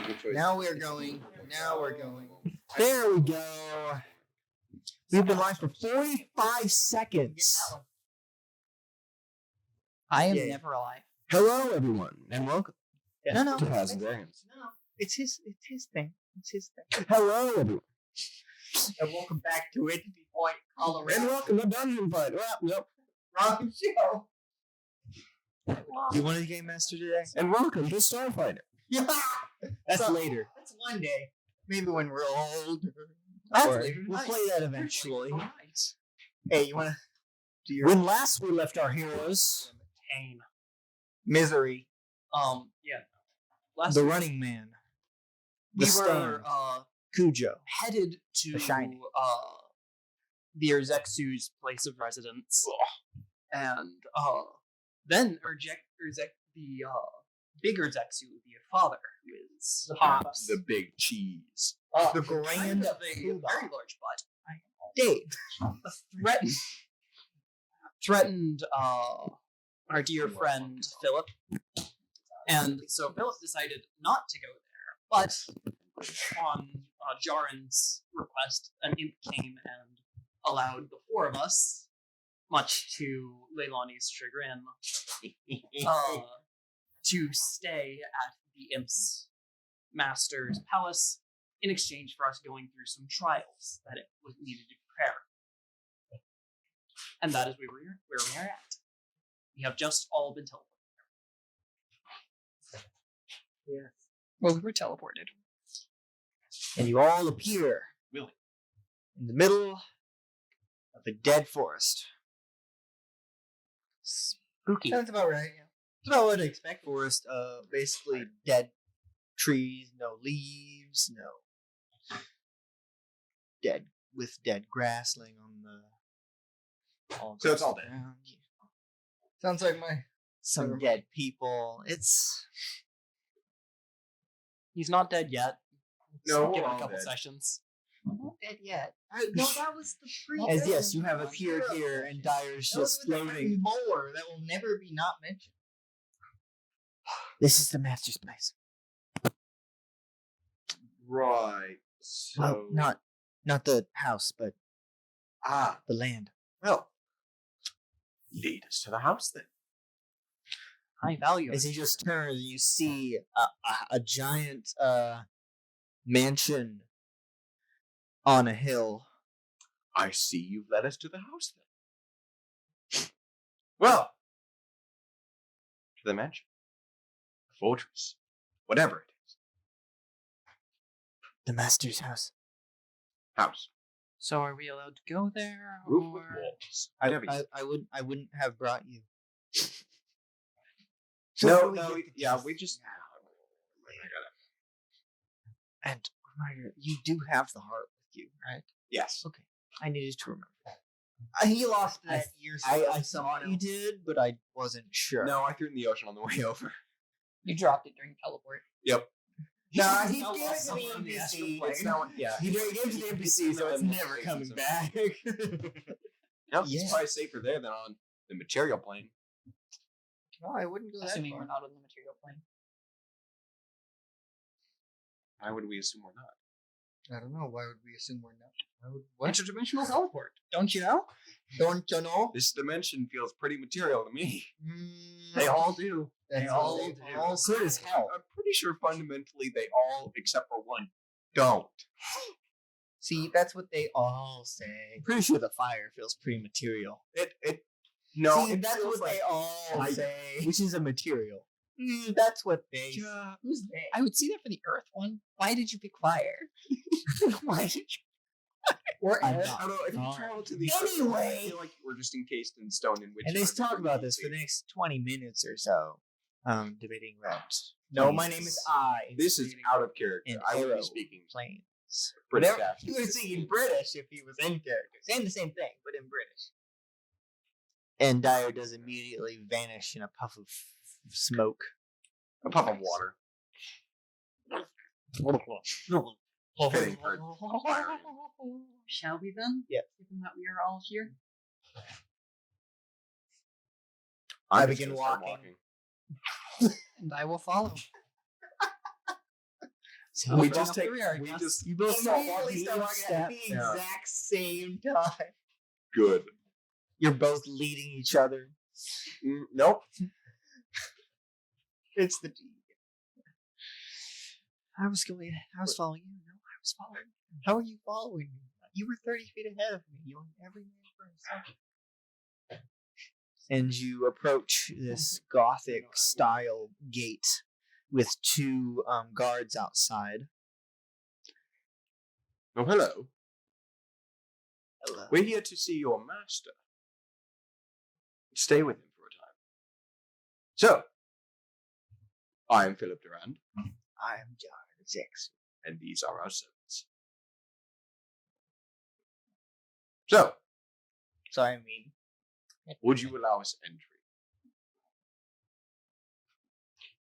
Good choice. Now we're going. There we go. We've been live for 45 seconds. I am Yeah. never alive. Hello, everyone, and welcome No. to House and Dragons. No. It's his thing. Hello, everyone, And welcome back to it. Point, Colorado. and welcome to Dungeon Fight. Well, nope. Wrong show. You want a game master today? And welcome to Starfighter. Yeah. That's later. That's one day. Maybe when we're older. That's Or later we'll tonight. play that eventually. Nice. Hey, you want to do your When last we left our heroes, Pain. misery? Yeah. Last The week Running Man. we The were Stand. Cujo. headed to The Shining. the Urzexu's place of residence, and then the big Urzexu, the father, who is Pops, The big cheese. The kind Grand of a very large butt, Dave. threatened our dear friend Philip, and so Philip decided not to go there. But on Jaren's request, an imp came and allowed the four of us, much to Leilani's chagrin, to stay at the imp's master's palace in exchange for us going through some trials that it was needed to prepare. And that is where we are at. We have just all been teleported. Yes. Well, we were teleported. And you all appear Really? in the middle of a dead forest. Spooky. Sounds about right. Yeah. That's about what I expect. Forest. Basically dead trees, no leaves, no dead grass laying on the. So it's all dead. ground. Sounds like some dead people. It's He's not dead yet. No, Give we're it a all couple dead. sessions. not dead yet. No, that was the previous. as yes, you have appeared here, and Dyer's just floating. More that will never be not mentioned. This is the master's place. Right. So. Well, not the house, but the land. Well, lead us to the house then. High value. As he just turns, you see a giant mansion on a hill. I see you've led us to the house then. Well, to the mansion, the fortress, whatever it is. The master's house. House. So are we allowed to go there? Roof with Or... walls. I Whatever you I wouldn't have brought you. No, yeah, we just. And reminder, you do have the heart with you, right? Yes. Okay. I needed to remember that. He lost that years ago. I thought you did, but I wasn't sure. No, I threw it in the ocean on the way over. You dropped it during teleport. Yep. Nah, he No, gave it to someone the on the astral NPC. plane. It's not. Yeah. He gave it to the NPC, so it's never coming back. No, Yeah. it's probably safer there than on the material plane. No, I wouldn't go that Assuming far. we're not on the material plane. Why would we assume we're not? I don't know. Why would we assume we're not? Why would, what? Interdimensional teleport. Don't you know? Don't you know? This dimension feels pretty material to me. They all do. They all all do. all Good as hell. I'm pretty sure fundamentally they all, except for one, don't. See, that's what they all say. I'm pretty sure the fire feels pretty material. No, See, it that's feels what they like all I- say. Which is a material. That's what they. Yeah. Who's they? I would see that for the Earth one. Why did you pick fire? Why did you? Or I'm air. not. I don't know, if you Alright. travel to the Anyway. I feel like we're just encased in stone in which And they talk about this for the next 20 minutes or so. Debating about. No, my name is I. This is out of character. And I would arrow be speaking planes. British Never- accent. He was speaking British if he was in character. Saying the same thing, but in British. And Dyer does immediately vanish in a puff of smoke. A puff of water. Fitting for fire. Shall we then? Yeah. Given that we are all here. I I'm just begin gonna start walking. And I will follow. So We Going just up the take. rear, I We guess. just you both start Immediately walking start each walking at step. the Yeah. exact same time. good. You're both leading each other. Nope. It's the D. I was following you. No, I was following you. How are you following me? You were 30 feet ahead of me. You went every man for himself. And you approach this gothic style gate with two guards outside. Oh, hello. Hello. We're here to see your master. Stay with him for a time. So, I am Philip Durand, I am John Six. and these are our servants. So, So I mean, would you allow us entry?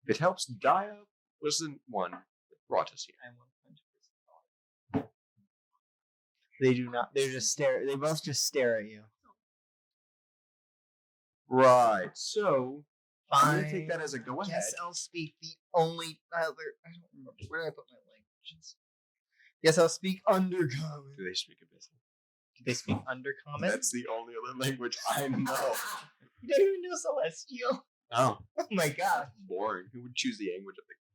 If it helps, Daya was the one that brought us here. I'm 100%. They do not. They just stare. They both just stare at you. Right. So, I'm going to take Fine. that as a go ahead. Guess I'll speak the only other. I don't remember where did I put my languages. Guess I'll speak Undercommon. Do they speak Abyssal? Do they speak Undercommon? That's the only other language I know. You don't even know Celestial. Oh, Oh my god. boring. Who would choose the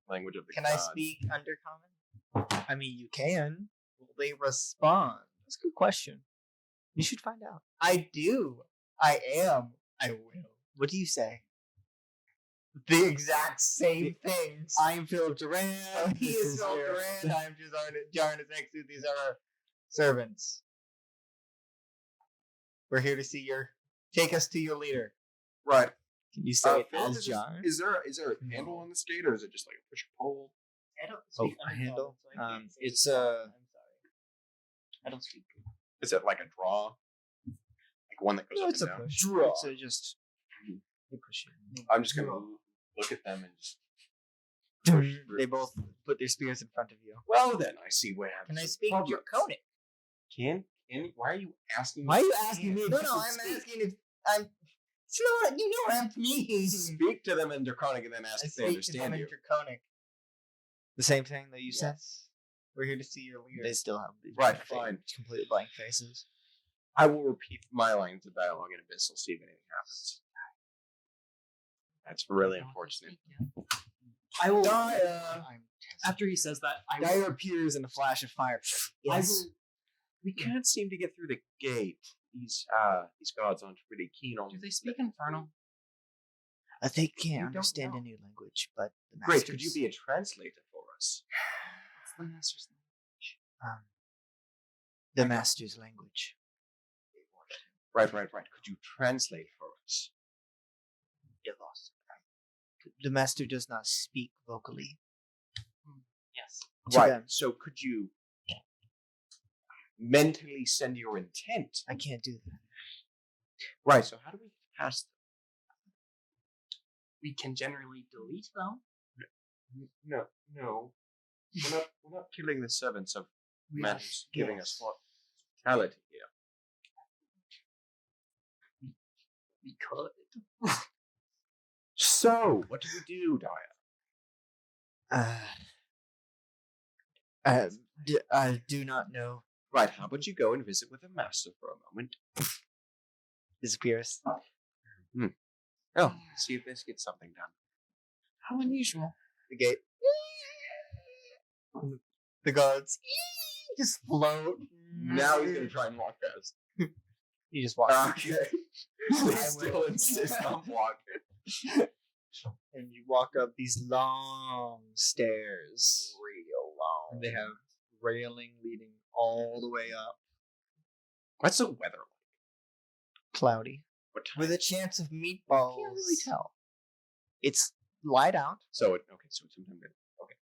language of the Can I gods? speak Undercommon? I mean, you can. Will they respond? That's a good question. You should find out. I do. I am. I will. What do you say? The exact same things. I am Philip Durand. He is Phil Durand. I'm Jarnus Exu. These are our servants. We're here to see your. Take us to your leader. Right. Can you say it Phil, as is John? Is there a handle on this gate, or is it just like a push pull? I don't speak a handle? It's a. I'm sorry. I don't speak. Is it like a draw? Like one that goes No, up it's and a down? push. Draw. It's a just. You push it. I'm just gonna look at them and just. They both put their spears in front of you. Well, then I see where. Can I speak problems. Draconic? Can why are you asking? Why are you asking me? No, if you I'm can speak? asking if I'm. You know what I'm pleased. Speak to them in Draconic and then ask I if they speak to them understand in you. Draconic. The same thing that you said. Yes. We're here to see your leader. They still have these Right, blank fine. completely blank faces. I will repeat my lines of dialogue in Abyssal, see if anything happens. That's really unfortunate. I will. After After he says that, I will. Dyer appears in a flash of fire. I will. We can't seem to get through the gate. These gods aren't really keen on. Do they speak Infernal? They You can't don't understand know. a new language, but the Great, could you masters- be a translator for us? It's the master's language. the master's language? Right. Could you translate for us? The master does not speak vocally. Yes. To Right. them. So could you mentally send your intent? I can't do that. Right. So how do we pass them? We can generally delete them. No. We're not killing the servants of men who's giving us hospitality here. We could. So, what do we do, Daya? I do not know. Right, how about you go and visit with the master for a moment? Disappears. Oh, see if this gets something done. How unusual. The gate. The guards just float. Now he's gonna try and walk past. You just walk. Okay. They still insist on walking. And you walk up these long stairs. Real long. And they have railing leading all the way up. What's the weather like? Cloudy. What time? With a chance of meatballs. Can't really tell. It's light out. So it's sometime good. Okay.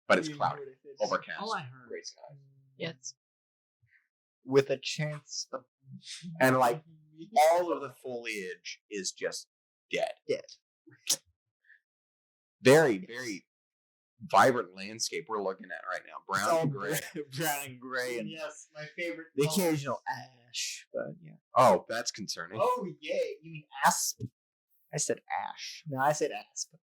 But it's cloudy. Overcast. All I heard. Gray sky. Yes. With a chance of And like all of the foliage is just dead. Dead. Very, very vibrant landscape we're looking at right now. Brown and gray. brown and gray, and Yes, my favorite. the color. occasional ash. But yeah, Oh, that's concerning. Oh yeah, you mean asp? I said ash. No, I said asp.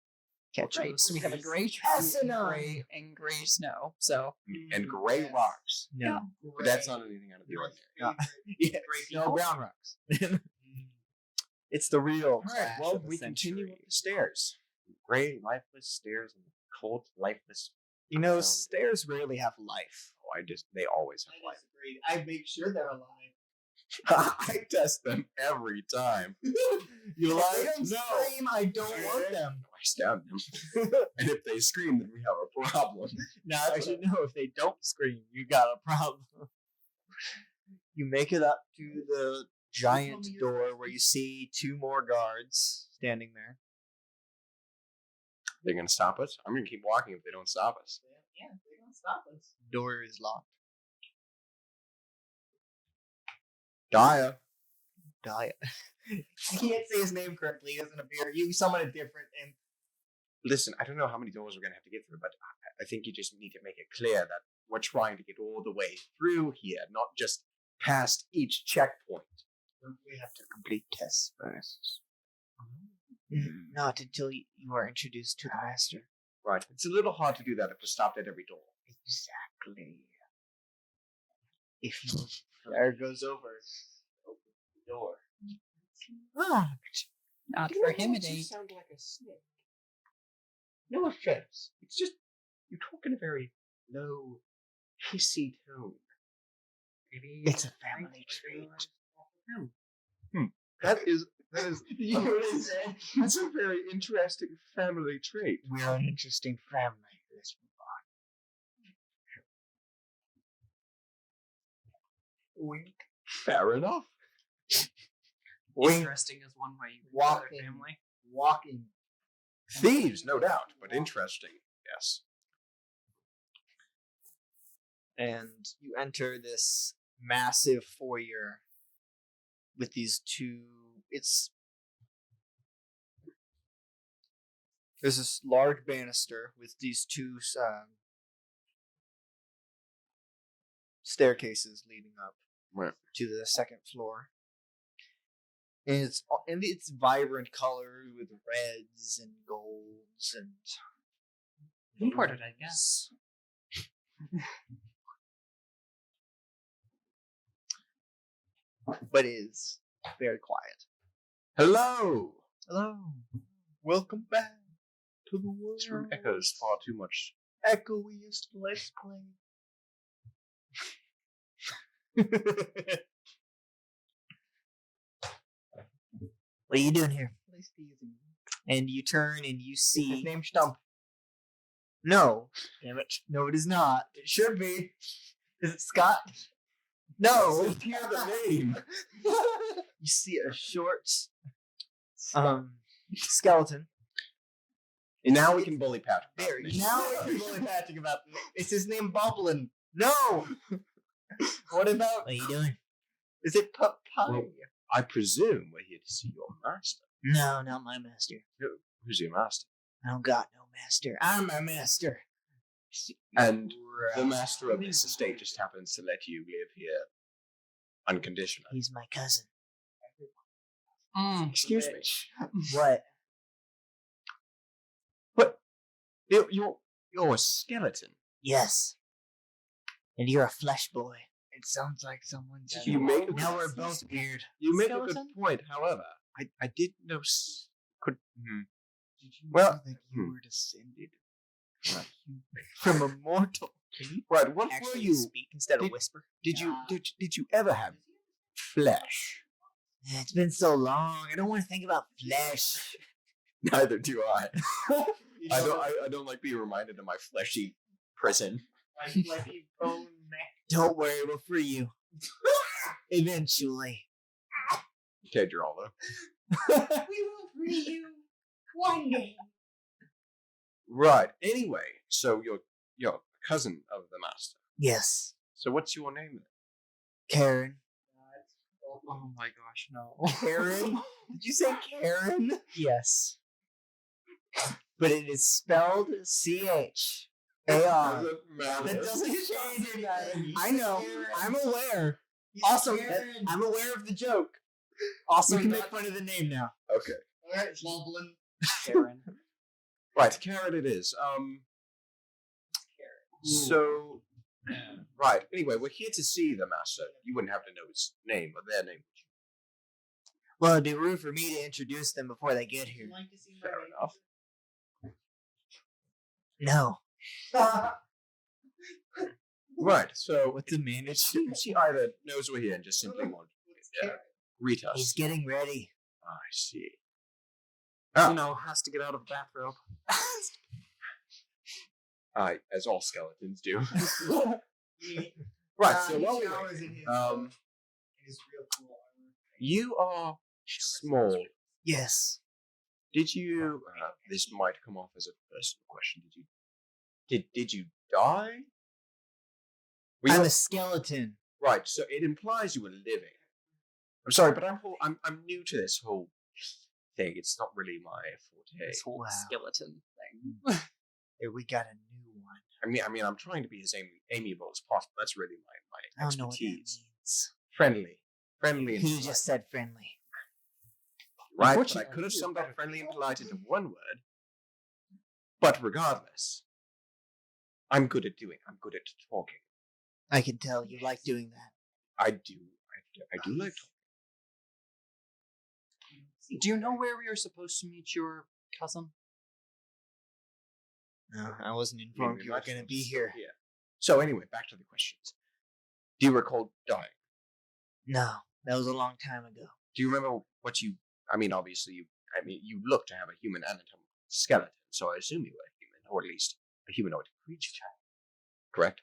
catch Right. So we have a gray tree and gray snow. So And gray rocks. No. But that's not anything out of the ordinary. Yeah. No people. brown rocks. It's the real. All right, trash well, of the we century. continue up the stairs. Gray, lifeless stairs and cold, lifeless. You know, stairs rarely have life. Oh, they always have life. I make sure they're alive. I test them every time. You If like? they don't No. scream, I don't want them. I stab them. And if they scream, then we have a problem. Now, actually, no. If they don't scream, you got a problem. You make it up to the giant door where you see 2 more guards standing there. They're gonna stop us. I'm gonna keep walking if they don't stop us. Yeah, they don't stop us. Door is locked. Dia. Dia. You can't say his name correctly. He doesn't appear. You summon a different imp. Listen, I don't know how many doors we're gonna have to get through, but I think you just need to make it clear that we're trying to get all the way through here, not just past each checkpoint. We have to Complete tests first. Not until you are introduced to the master. Right. It's a little hard to do that if we're stopped at every door. Exactly. If you there goes over. Open the door. Locked. Not for him, it ain't. sound like a snake. No offense. It's just you talk in a very low, hissy tone. Maybe It's a family trait. That is You know what I said? that's a very interesting family trait. We're an interesting family. Let's move on. Wink. Fair enough. Interesting is one way you reach other Walking. family. Walking. Thieves, no doubt, but interesting. Yes. And you enter this massive foyer with these 2. There's this large banister with these 2 staircases leading up Right. to the second floor. And it's vibrant colors with reds and golds and Imported, I guess. but it is very quiet. Hello. Hello. Welcome back to the world. This room echoes far too much. Echoiest let's play. What are you doing here? And you turn and you His see. name's Stump. No. Damn it. No, it is not. It should be. Is it Scott? No. Hear the name. You see a short skeleton. And now we can bully Patrick. There. Now we can bully Patrick about the name. It's his name Boblin. No. What about? What are you doing? Is it Pie? Well, I presume we're here to see your master. No, not my master. Who's your master? I don't got no master. I'm a master. And the master of this estate just happens to let you live here unconditionally. He's my cousin. Excuse me. What? But you're a skeleton. Yes. And you're a flesh boy. It sounds like someone's. You make a Now we're both weird. You make a good Skeleton? point. However, I didn't know. Could Did you Well, know that hmm. you were descended From a mortal. right? What were Actually you? speak instead of did- whisper. Did you ever have flesh? It's been so long. I don't want to think about flesh. Neither do I. You I know don't. I don't like being reminded of my fleshy prison. like you bone neck. Don't worry, we'll free you. Eventually. Okay, Geraldo. We will free you one day. Right. Anyway, so you're a cousin of the master. Yes. So what's your name then? Karen. Oh my gosh, no. Karen? Did you say Karen? Yes. But it is spelled C-H-A-R. That doesn't change anything. I know. I'm aware. Also, I'm aware of the joke. Also, We can that- make fun of the name now. Okay. Alright, Boblin. Karen. Right, Karen it is. So, right. Anyway, we're here to see the master. You wouldn't have to know his name or their name. Well, it'd be rude for me to introduce them before they get here. Fair enough. No. Right, so What's the manager? she either knows we're here and just simply won't greet us. He's getting ready. I see. You know, has to get out of the bathrobe. As all skeletons do. Right, so while we you are small. Yes. Did you? This might come off as a personal question. Did you die? Were you I'm a skeleton. right? So it implies you were living. I'm sorry, but I'm new to this whole thing. It's not really my forte. This whole Wow. skeleton thing. Here, we got a new one. I mean, I'm trying to be as amiable as possible. That's really my I don't know what that expertise. means. Friendly and He polite. just said friendly. Right, but I Unfortunately, could have summed up friendly and polite into one word. But regardless, I'm good at talking. I can tell you like doing that. I do like talking. Do you know where we are supposed to meet your cousin? No, I wasn't informed you were going to be here. Yeah. So anyway, back to the questions. Do you recall dying? No, that was a long time ago. Do you remember what you? I mean, obviously, you look to have a human anatomical skeleton, so I assume you were human, or at least a humanoid creature. Correct.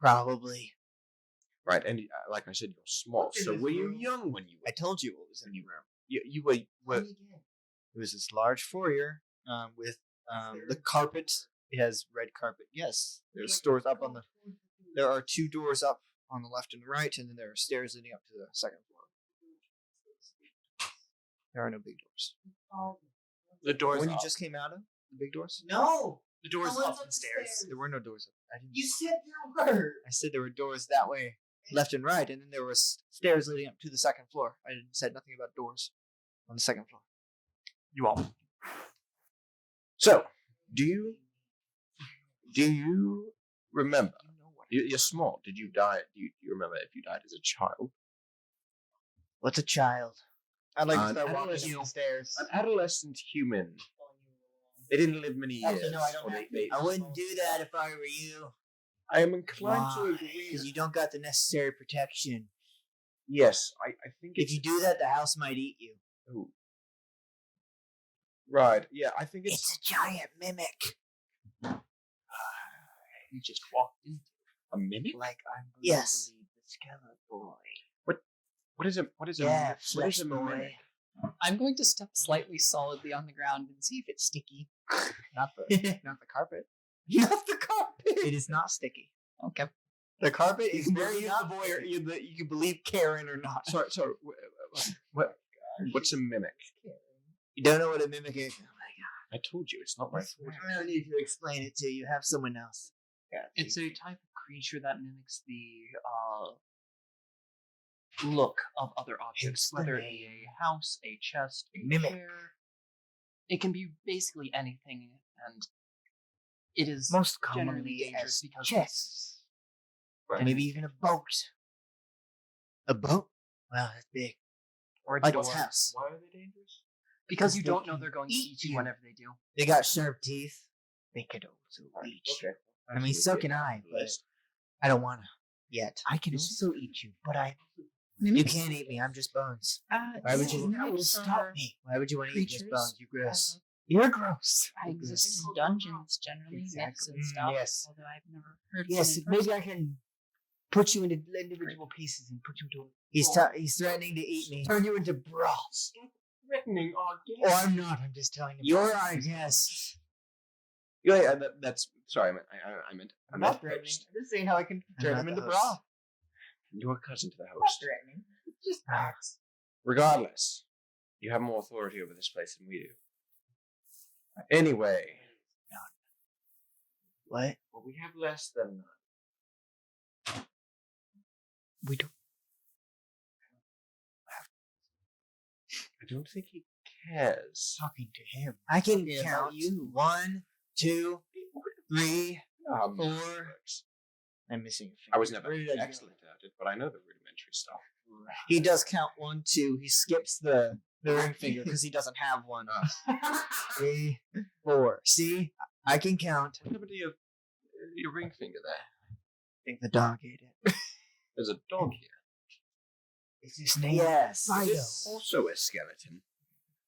Probably. Right, and like I said, you're small. So were you young when you were? I told you what was in the room. You were. It was this large foyer with the carpet. It has red carpet. Yes, there's doors up on the. There are two doors up on the left and the right, and then there are stairs leading up to the second floor. There are no big doors. The doors When you up. just came out of the big doors, No. The doors I went up up the stairs. there were no doors up. I didn't. You said there were. I said there were doors that way, left and right, and then there was stairs leading up to the second floor. I didn't said nothing about doors on the second floor. You all. So, do you remember? You're small. Did you die? Do you remember if you died as a child? What's a child? I'd like to An start walking up adolescent- the stairs. An adolescent human. They didn't live many years. Actually, no, I don't or have they- I wouldn't do that if I were you. I am inclined to Why? agree. Because you don't got the necessary protection. Yes, I think If you do that, the house might eat you. Ooh. Right. Yeah, I think It's a giant mimic. You just walked in. a mimic. Like I'm going Yes. to believe the skeleton boy. What is it? What is Yeah, a flesh what is a boy. mimic? I'm going to step slightly solidly on the ground and see if it's sticky. Not the not the carpet. Not the carpet. It is not sticky. Okay. The carpet You is can very believe not the boy sticky. You can believe Karen or not. Sorry. What's a mimic? You don't know what a mimic is. Oh my I told you it's not my god. I don't need to explain it to you. Have someone else. It's a type of creature that mimics the look of other objects, Hence the whether it name. be a house, a chest, a Mimic. chair. It can be basically anything, and it is Most generally commonly dangerous as because chests. Right. Maybe even a boat. A boat? Wow, that's big. or a Like door. a house. Why are they dangerous? Because you They don't know can they're going to eat eat you you. whenever they do. They got sharp teeth. They could also eat you. Okay. I mean, so can I, but I don't want to yet. I can also eat you, but I You can't eat me. I'm just bones. Why would you? stop me? Why would you want to eat just creatures, bones? You gross. You're gross. I exist in dungeons generally, myths Exactly. and stuff. Yes. Although I've never heard. of Yes, any maybe I can put you into individual pieces and put you into. He's threatening to eat me. Turn you into broths. Threatening our Or I'm not. I'm just telling you. You're our guest. Yeah, that's sorry. I meant I'm not threatening. host. I'm just saying how I can I'm turn not him the into host. broth. Your cousin to the I'm not host. threatening. It's just facts. Regardless, you have more authority over this place than we do. Anyway, What? well, we have less than none. We don't. I don't think he cares? Talking to him. I can Yeah, count about you. 1, 2, 3. Um, 4. I'm missing a finger. I was never Where did I go? excellent at it, but I know the rudimentary stuff. He does count 1, 2. He skips the ring finger because he doesn't have one. 3, 4. See? I can count. What happened to your ring finger there? I think the dog ate it. There's a dog here. Is his name? Yes. Is it also a skeleton?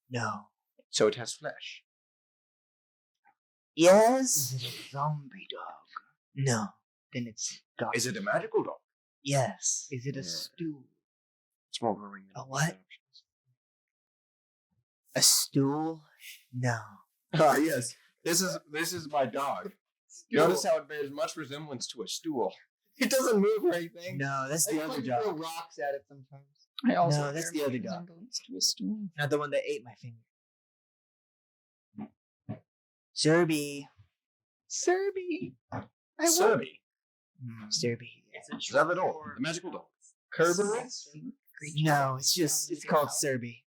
No. So it has flesh. Yes. Is it a zombie dog? No. Then it's dog. Is it a magical dog? Yes. Is it a Yeah. stew? It's more boring than A what? other options. A stool? No. Ah, yes. This is my dog. Notice how it bears much resemblance to a stool. It doesn't move or anything. No, that's I the other throw dog. rocks at it sometimes. I also No, that's the other dog. To a stool. Not the one that ate my finger. Serby. Serby. Serby. Serby. It's a Is that the short dog? for The magical dog. Kerberos? No, it's called Serby.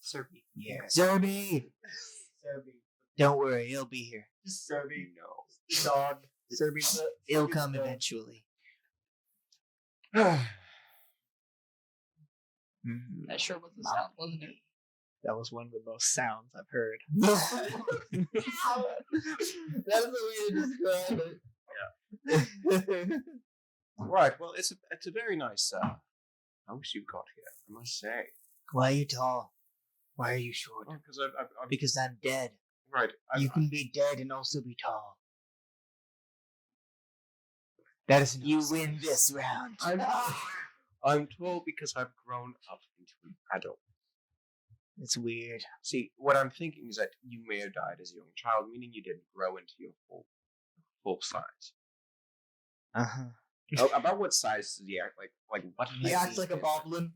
Serby. Yeah. Serby. Serby. Don't worry, it'll be here. Serby. No. Dog. Serby's the... It'll come eventually. Mm-hmm. That sure was the sound, wasn't it? That was one of the most sounds I've heard. That's the way to describe it. Yeah. Right. Well, it's a very nice house you've got here, I must say. Why are you tall? Why are you short? Because I've Because I'm dead. right. You can be dead and also be tall. That is you win this round. I'm tall because I've grown up into an adult. It's weird. See, what I'm thinking is that you may have died as a young child, meaning you didn't grow into your full size. Uh-huh. About what size does he act like? Like what? He height acts is like a he? boblin.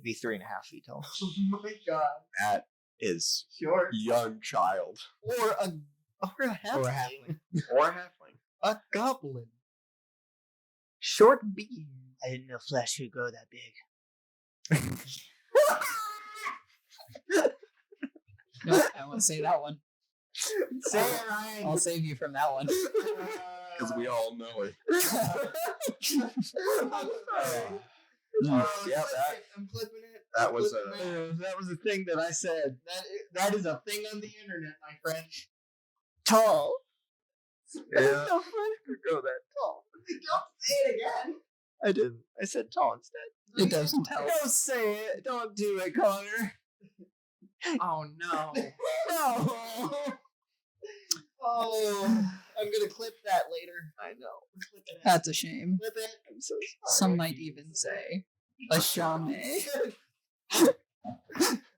Be 3.5 feet tall. Oh my god. That is Short. young child Or a halfling. Or a halfling. or a halfling. A goblin. Short beard. I didn't know flesh could grow that big. No, I won't say that one. Say it, Ryan. I'll save you from that one. Because we all know it. Yeah, I'm clipping it. that was that was a thing that I said. That is a thing on the internet, my friend. Tall. yeah. No friend could go that tall. Don't say it again. I didn't. I said tall instead. It doesn't help. Don't say it. Don't do it, Connor. Oh no. No. Oh, I'm gonna clip that later. I know. Clip it. That's a shame. Clip it. I'm so sorry. Some might even say a shaman.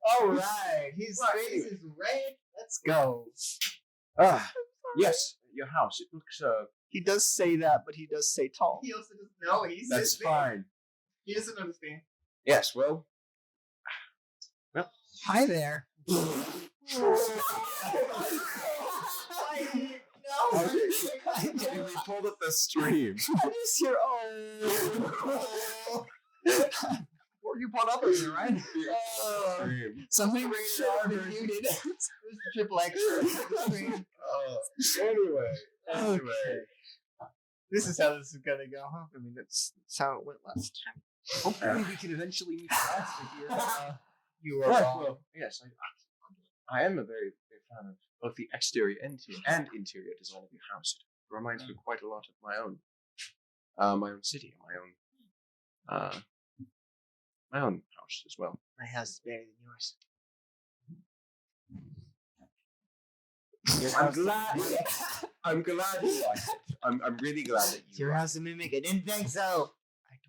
All right. His face is red. Let's go. Yes, your house. It looks He does say that, but he does say tall. He also doesn't know. He that's fine. He doesn't understand. Yes, well, Hi there. we pulled up the stream. I just hear oh. Or you pulled up with me, right? Stream. Somebody Should have been muted. This is triple extra. Anyway. This is how this is gonna go, huh? I mean, that's how it went last time. Hopefully we can eventually meet faster here. You were Right, wrong. well, yes, I am a very big fan of both the exterior and interior design of your house. It reminds me quite a lot of my own city, my own house as well. My house is better than yours. I'm glad you like it. I'm really glad that It's you your like house a mimic. I didn't think so. it.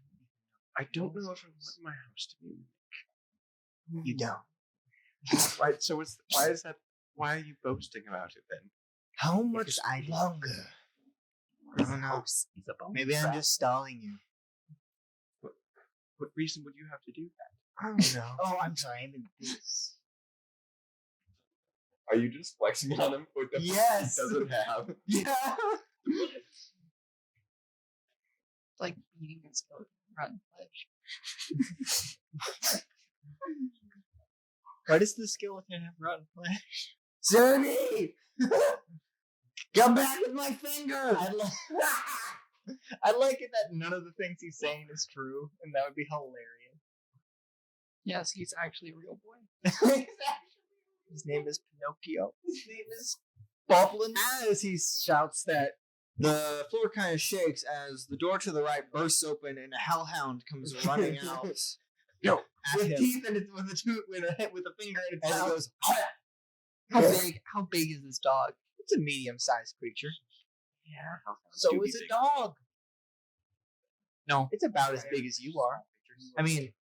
I don't know if I want my house to be You don't. right. So why are you boasting about it then? How much longer? I don't know. Maybe I'm just stalling you. What reason would you have to do that? I don't know. Oh, I'm sorry. I'm in this. Are you just flexing on him with the Yes. he doesn't have? Yeah. Like beating his foot, rotten flesh. Why does the skeleton have rotten flesh? Sonny! Come back with my finger! I like it that none of the things he's saying is true, and that would be hilarious. Yes, he's actually a real boy. His name is Pinocchio. His name is Boblin. As he shouts that, the floor kind of shakes as the door to the right bursts open and a hellhound comes running out. Yo, At With him. teeth and with a finger in its And he mouth. goes, How big is this dog? it's a medium-sized creature. So is a dog. No. It's about as big as you are. I mean,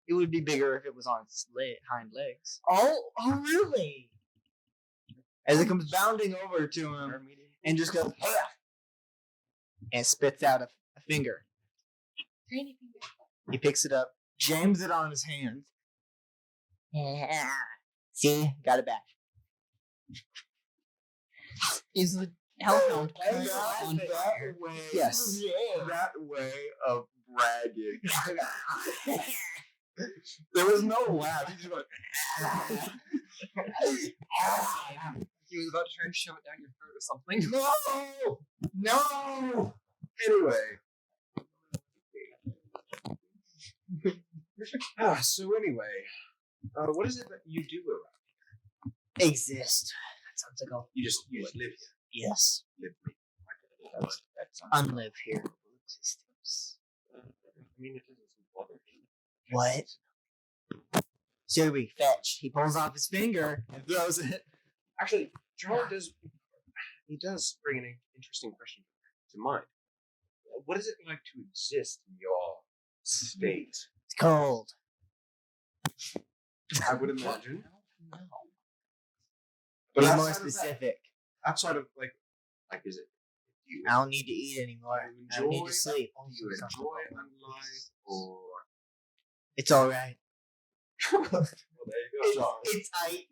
it would be bigger if it was on its hind legs. Oh, really? As it comes bounding over to him and just goes, and spits out a finger. He picks it up, jams it on his hand. See, got it back. Is the hellhound Hey, currently on that fire? way, Yes. that way of bragging. There was no laugh. He just went, He was about to try and shove it down your throat or something. no! Anyway. So anyway, what is it that you do around? Exist. That sounds like a You just live here. yes. Live here. That's Unlive here. Existence. I mean, it doesn't bother me. What? Sylvie, fetch. He pulls off his finger and throws it. Actually, John does bring an interesting question to mind. What is it like to exist in your state? It's cold. I would imagine. Be But more outside of that- specific. outside of like is it? Do you I don't need to eat anymore. I don't need to sleep. Do you enjoy unlife or? It's alright. Well, there you go, John. It's tight.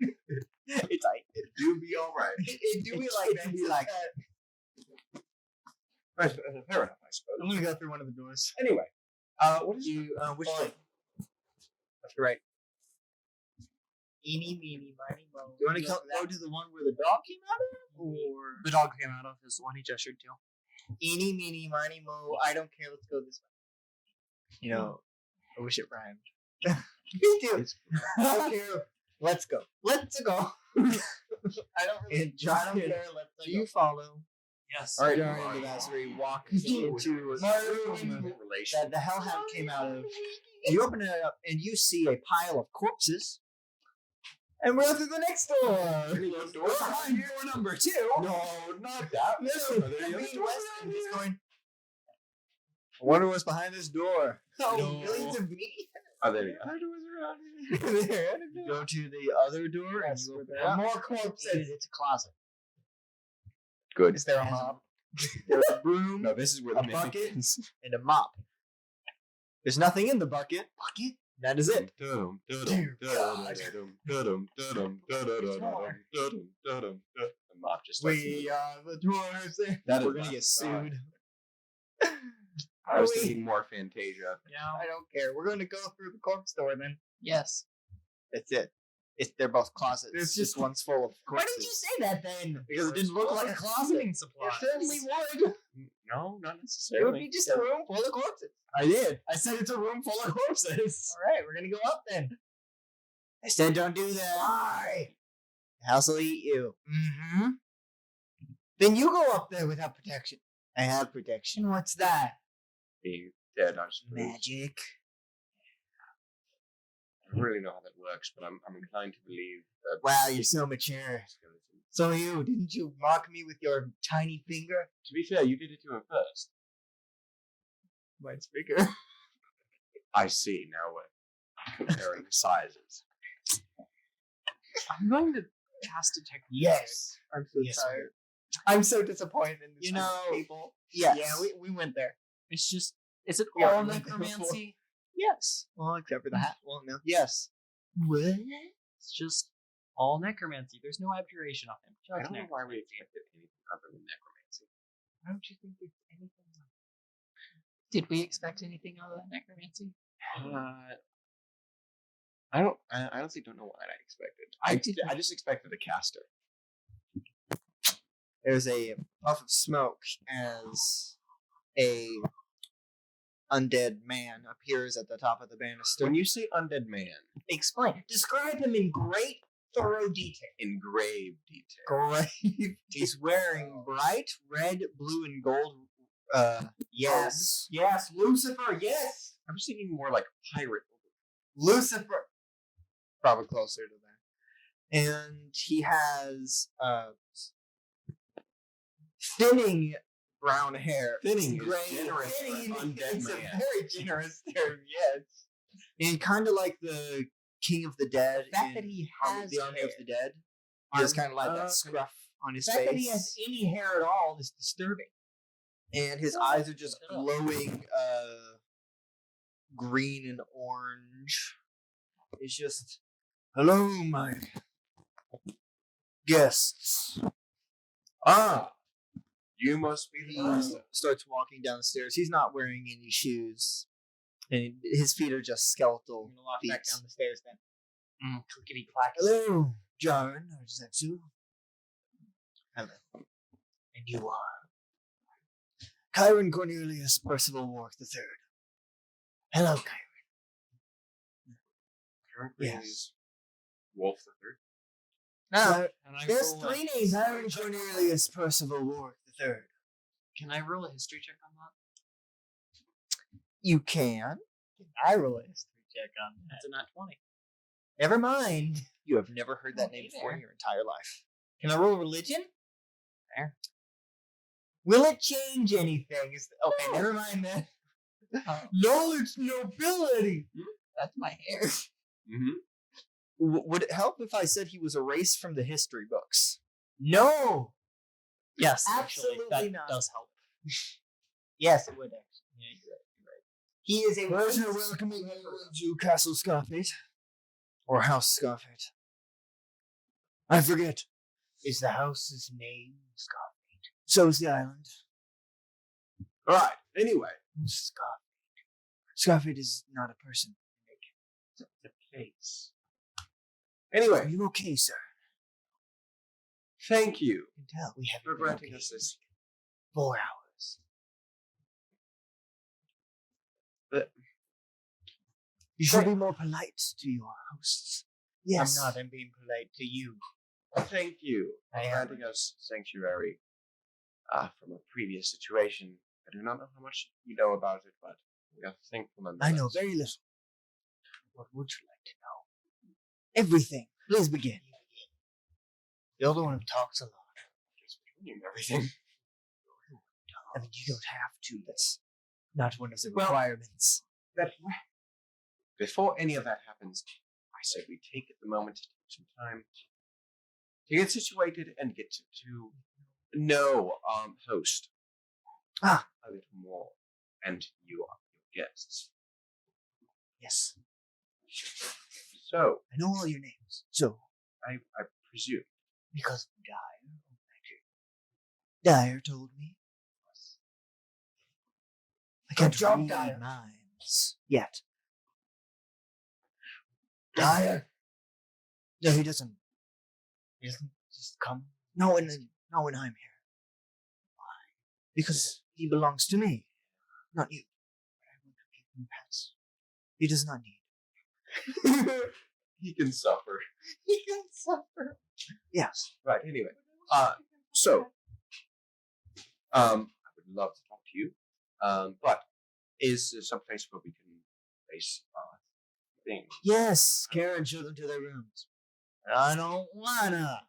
It's tight. It do be all right. It do be like that. Be like, Right, fair enough, I suppose. I'm gonna go through one of the doors. Anyway, what is You, which Oh. one? left to right? Eeny, meeny, miny, mo. You want to go to the one where the dog came out of? Or The dog came out of is the one he gestured to. eeny, meeny, miny, mo. I don't care. Let's go this way. You know, I wish it rhymed. Me too. I don't care. Let's go. Let's go. I don't really. And John, I don't care. Let's do you follow? Yes. All right, John into that, so he walks into My a room relation. that the hellhound came out of. And you open it up, and you see a pile of corpses. And we're on to the next door. Door behind you. Door number 2. No, not that. No, Are there any I other mean, doors Weston around is here? going. I wonder what's behind this door. Oh, No. millions of me. Oh, there you go. You go to the other door, and you open it There are up. more And corpses. it's a closet. Good. Is there a mop? There's a broom, No, this is where the a mythic bucket, is. and a mop. There's nothing in the bucket. That is it. The mop just We are the dwarves. That is We're gonna not get the sued. I was Are we? thinking more Fantasia. Yeah. I don't care. We're going to go through the corpse door then. Yes. That's it. They're both closets. It's This just- one's full of Why corpses. did you say that then? Because it didn't look like a closet. Cleaning supplies. It certainly would. No, not It would necessarily. be just a room full of corpses. I did. I said it's a room full of corpses. All right, we're gonna go up then. I said don't do that. Why? The house will eat you. Mm-hmm. Then you go up there without protection. I have protection. What's that? Being dead, I suppose. Magic. I don't really know how that works, but I'm inclined to believe that. Wow, you're so mature. skeleton. So didn't you mock me with your tiny finger? To be fair, you did it to him first. Mine's bigger. I see. Now we're comparing sizes. I'm going to cast detect. Yes. I'm so Yes, tired. I'm so disappointed in this You group of know- people. Yes. Yeah, we went there. It's just. Is it Yeah, all we went there before. necromancy? Yes. Well, except for the hat. Well, no. Yes. What? It's just all necromancy. There's no abjuration of him. I Just don't know why we necromancy. expected anything other than necromancy. Why don't you think there's anything like Did we expect anything other than necromancy? I honestly don't know what I expected. I just expected a caster. There's a puff of smoke as a undead man appears at the top of the banister. When you say undead man, Explain. Describe him in great, thorough detail. in grave detail. Grave. He's wearing bright red, blue, and gold. Yes. Yes. Lucifer. Yes. I was thinking more like pirate. Lucifer. Probably closer to that. And he has thinning brown hair. Thinning Gray, is generous for an undead it's man. a very generous term, yes. And kind of like the King of the Dead. The fact in that he Army- has the Army of hair. the Dead. There's kind of like that okay. scruff on his The fact face. that he has any hair at all is disturbing. And his eyes are just glowing green and orange. It's just, hello, my guests. Ah, you must be He the master. starts walking down the stairs. He's not wearing any shoes. And his feet are just skeletal I'm gonna walk feet. back down the stairs then. Clickety clack. Hello, Jaren. Is that you? Hello. And you are. Kyron Cornelius Percival Wark III. Hello, Kyron. Currently Yes. is Wolf the Third. No, Can I there's roll a- 3 names. Kyron Cornelius Percival Wark III. Can I roll a history check on that? You can. I roll a history check on that. That's a nat 20. Never mind. You have never heard that Okay, name before in there. your entire life. Can I roll religion? There. Will it change anything? Okay, No. never mind then. Knowledge, nobility. That's my hair. Mm-hmm. Would it help if I said he was erased from the history books? No. Yes, Absolutely actually, that not. does help. Yes, it would actually. Yeah, you're right. You're right. He is a Pleasure once- welcoming you to Castle Skarfait. Or House Skarfait. I forget. Is the house's name Scott? So is the island. All right. Anyway, Skarfait. Skarfait is not a person. it's a place. Are Anyway, you okay, sir? thank you I can tell. We have for granting us this. 4 hours. But You should be more polite to your hosts. Yes. I'm not. I'm being polite to you. thank you for I am. granting us sanctuary from a previous situation. I do not know how much you know about it, but we are thankful I nonetheless. know very little. What would you like to know? Everything. Please begin. You're the one who talks a lot. Everything. I mean, you don't have to. That's not one of the Well- requirements. That before any of that happens, I say we take at the moment to take some time to get situated and get to know host Ah. a little more, and you are your guests. Yes. So I know all your names. So, I presume because Dyer told me. I can't Good job, read Dyer. minds yet. Dyer? No, he doesn't. He doesn't just come. Not when I'm here. Why? Because he belongs to me, not you. But I want to give him pets. He does not need. he can suffer. He can suffer. Yes. Right. Anyway, so I would love to talk to you, but is there some place where we can place things? Yes. Karen, show them to their rooms. I don't wanna.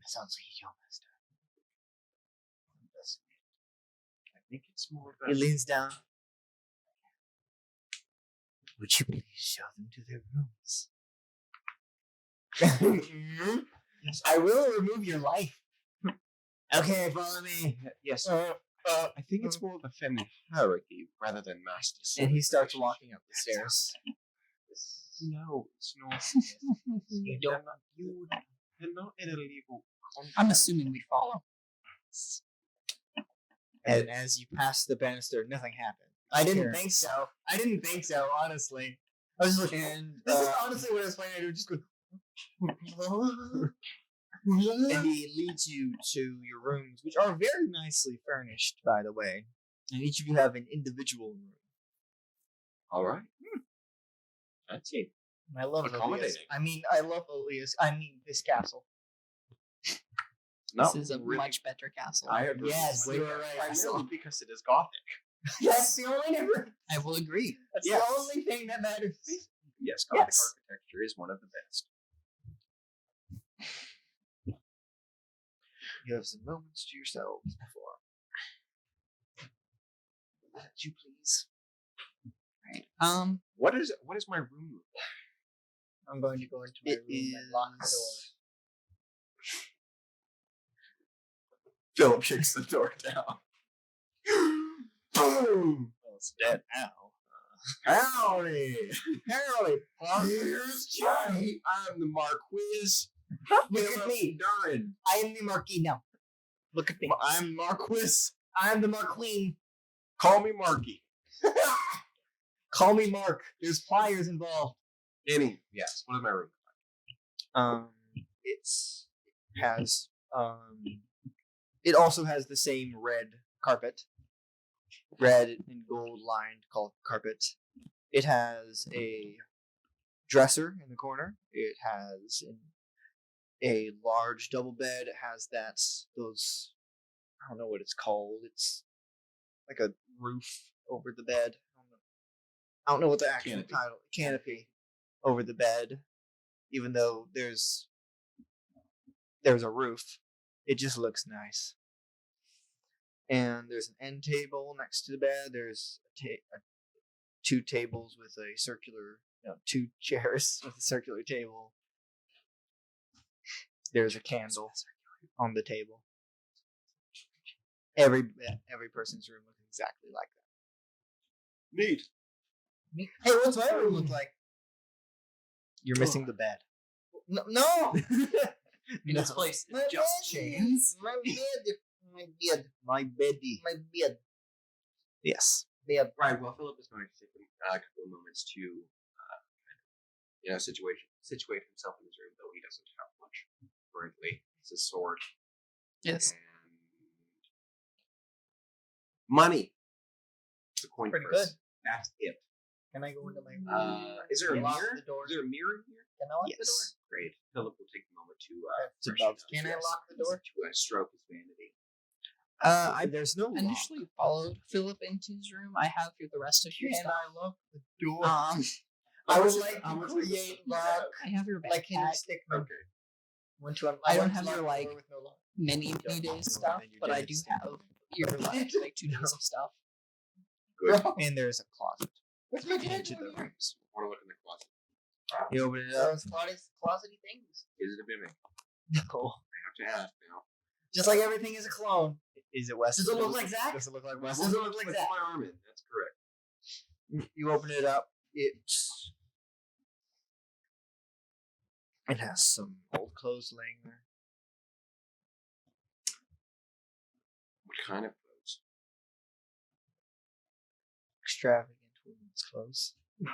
Sounds like your master. I think it's more of He a leans down. Would you please show them to their rooms? I will remove your life. Okay, follow me. yes. I think it's more of a family hierarchy rather than master. And he starts walking up the stairs. No, it's not. You don't. They're not in a legal contract. I'm assuming we follow. And as you pass the banister, nothing happened. I didn't Karen. think so. I didn't think so, honestly. I was just like, And this is honestly what I was planning to do. Just go. And he leads you to your rooms, which are very nicely furnished, by the way. And each of you have an individual room. All right. That's it. I love Elias. Accommodating. I love Elias. This castle. No, This is a really. much better castle. I agree. Yes, with you you. are right. Primarily because it is Gothic. That's the only difference. I will agree. That's Yes. the only thing that matters. Yes, Gothic Yes. architecture is one of the best. You have some moments to yourselves before. Would you please? Right. What is my room look like? I'm going to go into my room and lock the door. Philip kicks the door down. Boom! Well, it's dead now. Howdy! Howdy! Here's Johnny. I'm the Marquis. Look at me. Durin. I am the Marquis now. Look at me. I'm Marquis. I'm the Marquis. Call me Marky. Call me Mark. There's pliers involved. Yes. What is my room? It also has the same red carpet, red and gold lined carpet. It has a dresser in the corner. It has a large double bed. It has those I don't know what it's called. It's like a roof over the bed. I don't know what the actual title. Canopy over the bed. Even though there's a roof, it just looks nice. And there's an end table next to the bed. There's two tables with a circular, two chairs with a circular table. There's a candle on the table. Every person's room looks exactly like that. Neat. Hey, what's my room look like? You're missing the bed. No. In its place, My it's just bed. chains. My bed. My beddy. My bed. Yes. Bed. Right. Well, Philip is going to take a couple of moments to, situate himself in his room, though he doesn't have much currently. It's his sword. Yes. And money. It's a coin Pretty purse. good. That's it. Can I go into my room? Is there a Lock mirror? the door. Is there a mirror in here? Can I lock the door? Yes. Great. Philip will take a moment to That's freshen above. up. Can I Yes. lock the door? To stroke his vanity. There's no lock. Initially followed Philip into his room. I have here the rest of your Can stuff. I lock the door? How I would much- like how to much- create lock I have your like Henry backpack. Stickman. Okay. I don't want to have lock your, the like, door with no lock. many don't days know stuff, when you but I did do it. have your like 2 days of stuff. Good. And there's a closet. What's my in each of the rooms. I want to look in the closet. You open it up. Those closety things. Is it a mimic? No. I have to ask now. Just like everything is a clone. Is it Wes? Does it look like Zach? Does it look like Wes? Does it look like Put that? my arm in. That's correct. You open it up. It has some old clothes laying there. What kind of clothes? Extravagant women's clothes.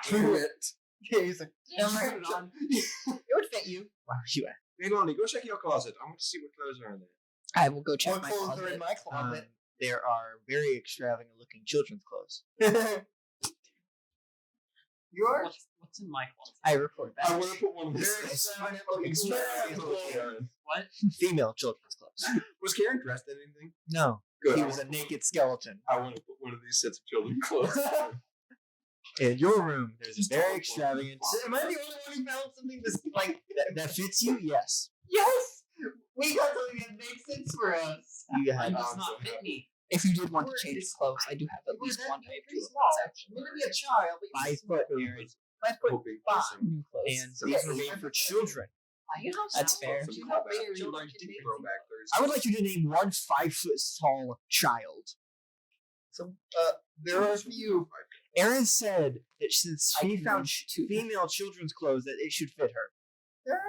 Do it. Yeah, he's like, Don't put it on. it would fit you. Why are you at? Melanie, go check your closet. I want to see what clothes are in there. I will go check What my clothes are closet. in my closet? There are very extravagant looking children's clothes. Yours? What's in my closet? I report back. I want to put one of these. Very extravagant looking Extravagant children's clothes, clothes. Karen. What? Female children's clothes. Was Karen dressed in anything? No. Good. He was a naked skeleton. I want to put one of these sets of children's clothes. In your room, there's Just a very don't- extravagant. Am I the only one who found something that's like that fits you? Yes. yes? We got something that makes sense for us. You It have. does not fit me. If you did want to change clothes, I do have at least one type pretty of small. section. I'm gonna be a child, but 5 foot, Aaron. 5 foot Hoping for 5. some New clothes. And these were made for children. That's fair. Some Do you know throwback- very some large throwback Thursday. I would like you to name one 5 foot tall child. So, there are a few. Aaron said that since I she can found name two. female children's clothes, that it should fit her. There are,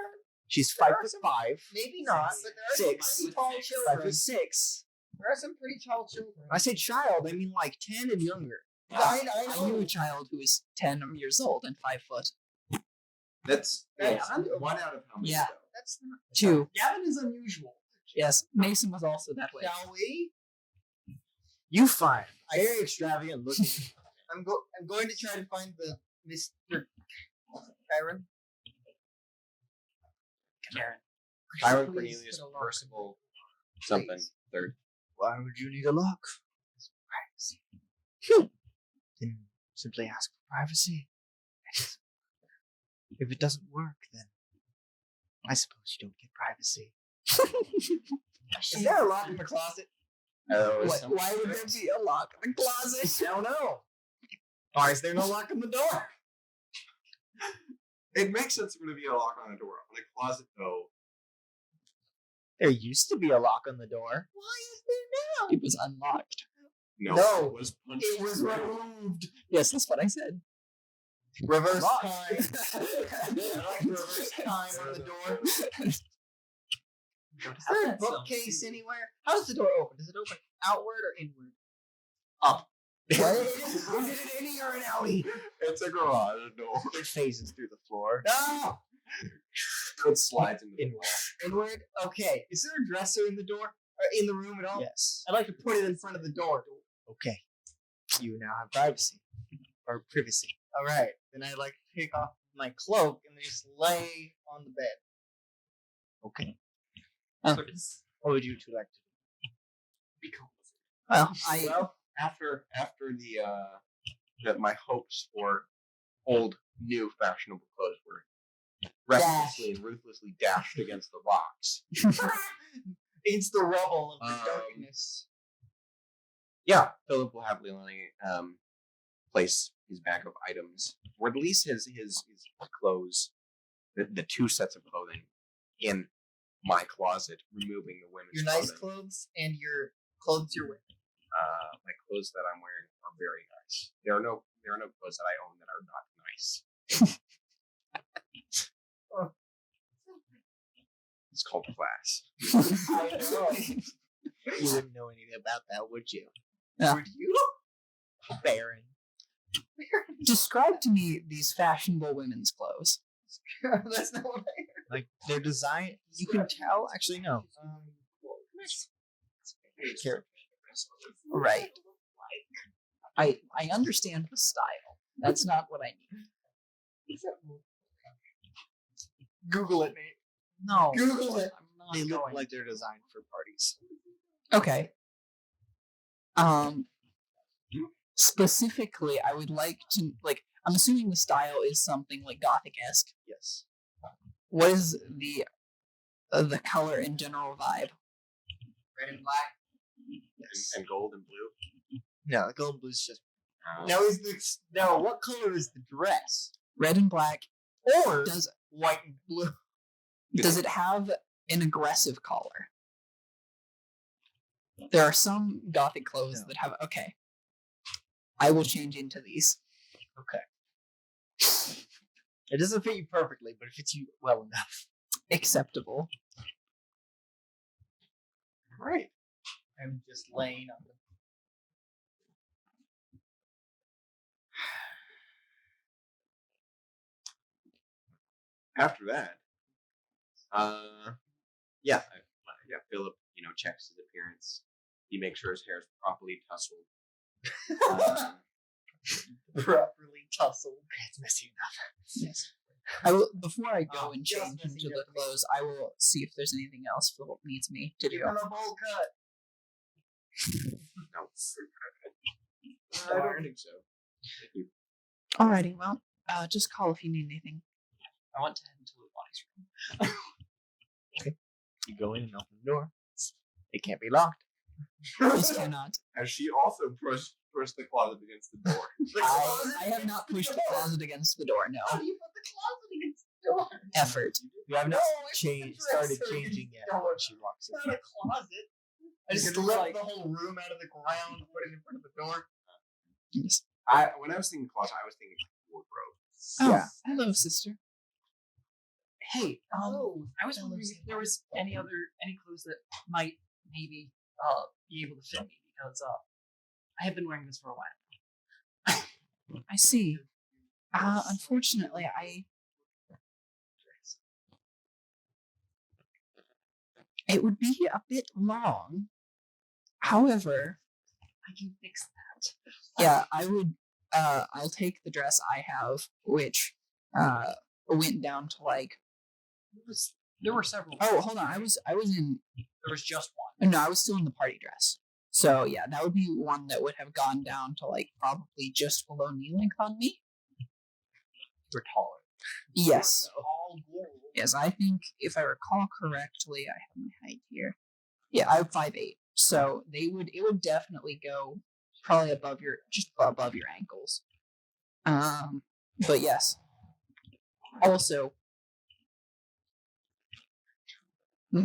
She's There 5 are foot some- 5. maybe not, but there are 6. some pretty tall 5 children. foot 6. There are some pretty tall children. When I say child, I mean like 10 and younger. I I knew a child who was 10 years old and 5 foot. That's Yeah. one out of how many? Yeah. though? That's not. 2. Gavin is unusual. Yes, Mason was also that way. Shall we? You find very extravagant looking. I'm going to try to find the Mr. Kyron. Karen. Kyron Please Cornelius put a lock. Percival something Please. third. Why would you need a lock? Privacy. Then simply ask for privacy. If it doesn't work, then I suppose you don't get privacy. Is there a lock in the closet? Why would there be a lock in the closet? I don't know. Or is there no lock on the door? It makes sense for there to be a lock on a door. On a closet, though. There used to be a lock on the door. Why is there now? It was unlocked. No, No, it was punched. It was removed. Yes, that's what I said. Reverse Lock. time. I like reverse time on the door. Is there a bookcase anywhere? How does the door open? Does it open outward or inward? Up. Is it an innie or an outie? It's a garage door. It phases through the floor. No! It slides into the Inward. wall. Inward? Okay. Is there a dresser in the door? Or in the room at all? Yes. I'd like to put it in front of the door. Okay. You now have privacy. Or privacy. Alright. Then I'd like to take off my cloak and just lay on the bed. Okay. What would you two like to do? Well, Well, after my hopes for old, new, fashionable clothes were restlessly and ruthlessly dashed against the rocks. It's the rubble of the Um, darkness. Yeah, Philip will have Leilani place his bag of items, or at least his clothes, the 2 sets of clothing, in my closet, removing the women's Your nice clothing. clothes and your clothes you're wearing. My clothes that I'm wearing are very nice. There are no clothes that I own that are not nice. It's called class. I know. You wouldn't know anything about that, would you? Yeah. Would you? Baron. describe to me these fashionable women's clothes. That's not what Like their design, you can tell. Actually, no. Here. Right. I understand the style. That's not what I need. Google it, Nate. No. Google it. I'm not They look going. like they're designed for parties. Okay. Specifically, I would like to I'm assuming the style is something like Gothic-esque. Yes. What is the color and general vibe? Red and black. And gold and blue. No, the gold and blue's just. Now what color is the dress? Red and black. Or Does white and blue? does it have an aggressive collar? There are some Gothic clothes No. that have. Okay. I will change into these. It doesn't fit you perfectly, but it fits you well enough. Acceptable. Right. I'm just laying on the. After that, Philip, checks his appearance. He makes sure his hair is properly tousled. Properly tussled. It's messy enough. Yes. I will before I go and just change missing into the your face. clothes. I will see if there's anything else Philip needs me to do. Give him a bowl cut. No. I I don't don't think so. Thank you. Alrighty, well, just call if you need anything. I want to head into Leilani's room. You go in and open the door. It can't be locked. This cannot. As she also pushed the closet against the door. I have not pushed the closet against the door. No How do you put the closet against the door? effort. You have not No, it's changed, the started dresser changing against yet. the door. When she walks It's in. not a closet. I just You're lift like- the whole room out of the ground, put it in front of the door. Yes. When I was thinking closet, I was thinking wardrobe. Oh, Yeah. hello, sister. Hey, Oh, I was wondering if there was any clothes that might maybe be able to fit me because I have been wearing this for a while. I see. Unfortunately, it would be a bit long. However, I can fix that. yeah, I would. I'll take the dress I have, which went down to like. There were several. Oh, hold on. I was in. There was just one. No, I was still in the party dress. So yeah, that would be one that would have gone down to like probably just below knee length on me. We're taller. Yes. All gold. Yes, I think if I recall correctly, I have my height here. Yeah, I'm 5'8". So it would definitely go probably just above your ankles. But yes. Also, 2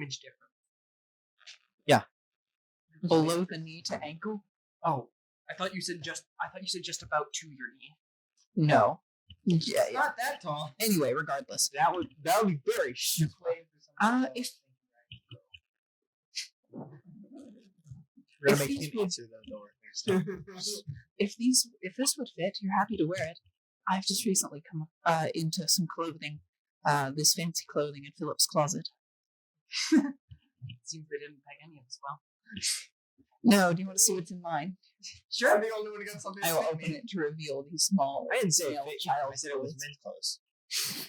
inch difference. below the knee to ankle? Oh, I thought you said just about to your knee. No. Yeah, yeah. Not that tall. Anyway, regardless. That would be very short. If We're if gonna make these him would- answer the door next time. if this would fit, you're happy to wear it. I've just recently come into some clothing, this fancy clothing in Philip's closet. It seems they didn't peg any of us well. No, do you want to see what's in mine? Sure. I'm the only one who got something. I will open it to reveal these small. I didn't say male it fit. child I said it was clothes. men's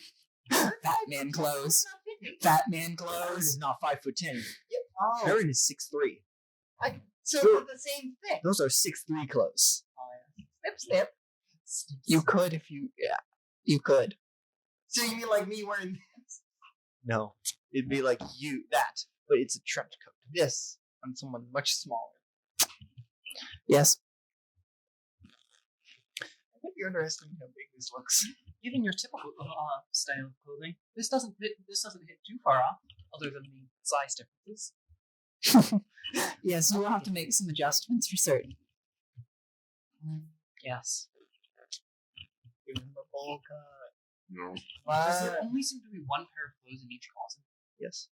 clothes. Fat man clothes. Fat man Aaron clothes. is not 5'10". Oh, Aaron is 6'3". so they're the same thing. Those are 6'3" clothes. Snip, snip. You could if you, yeah, you could. So you mean like me wearing this? No, it'd be like but it's a trench coat. This on someone much smaller. Yes. I think you're underestimating how big this looks. Given your typical style of clothing, this doesn't hit too far off, other than the size differences. Yes, you will have to make some adjustments for certain. Yes. Give him a bowl cut. No. Does there only seem to be one pair of clothes in each closet? Yes.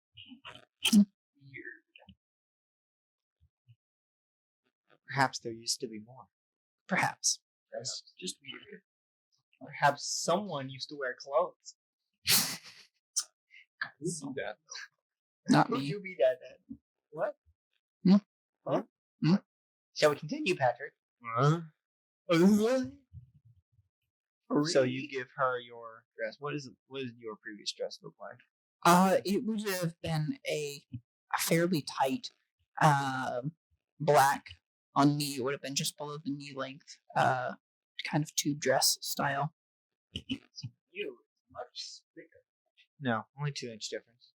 Weird. Perhaps there used to be more. Perhaps. That's Just weird. perhaps someone used to wear clothes. Who do that? Not Who me. you be that then? What? Hmm? What? Hmm? Shall we continue, Patrick? So you give her your dress. What did your previous dress look like? It would have been a fairly tight, black on me. It would have been just below the knee length, kind of tube dress style. You much bigger. No, only 2-inch difference.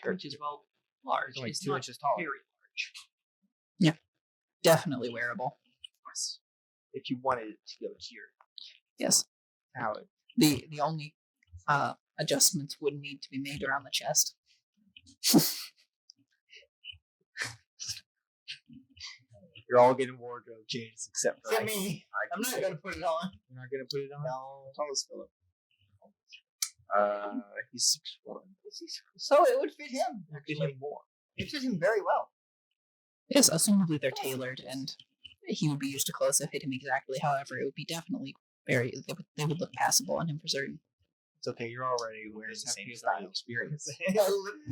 Which is, well, large. It's only It's 2 not inches taller. very large. Definitely wearable. Yes. If you wanted it to go here, Yes. how it The only adjustments would need to be made around the chest. you're all getting wardrobe changes except for Except me. I'm not gonna put it on. You're not gonna put it on. No. Tell us, Philip. He's 6'1". So it would fit him. Actually, more. It fit him very well. Yes, assumably they're tailored, and he would be used to clothes that fit him exactly. However, it would be definitely they would look passable on him for certain. It's okay. You're already wearing the same style. Experience.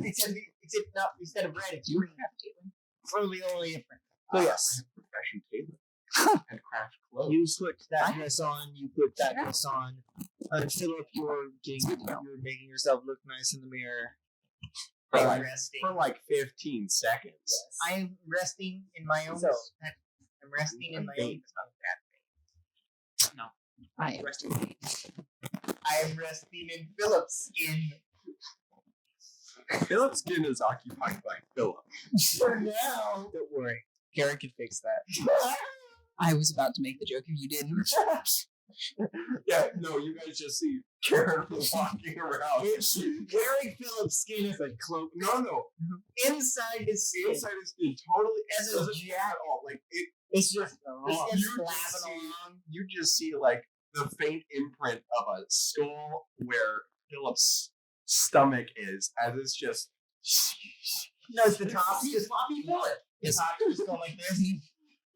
except not instead of red, it's You green. It's literally only different. So yes, Profession tailor. And craft clothes. you put that dress on. You put that dress on. Philip, you're making yourself look nice in the mirror. For I'm like, resting. for like 15 seconds. Yes. I'm resting in my own. So- I'm resting in my own. I am. I'm resting in Philip's skin. Philip's skin is occupied by Philip. For now. Don't worry, Karen can fix that. I was about to make the joke if you didn't. Yeah, no, you guys just see Karen walking around. Wearing Philip's skin is a cloak. No. Inside his skin. Inside his skin totally As a doesn't jacket. at all. Like it, It's just you skin's just flapping see- along. you just see like the faint imprint of a skull where Philip's stomach is, as it's just No, it's the top. It's just floppy Philip. The Yes. top just go like this.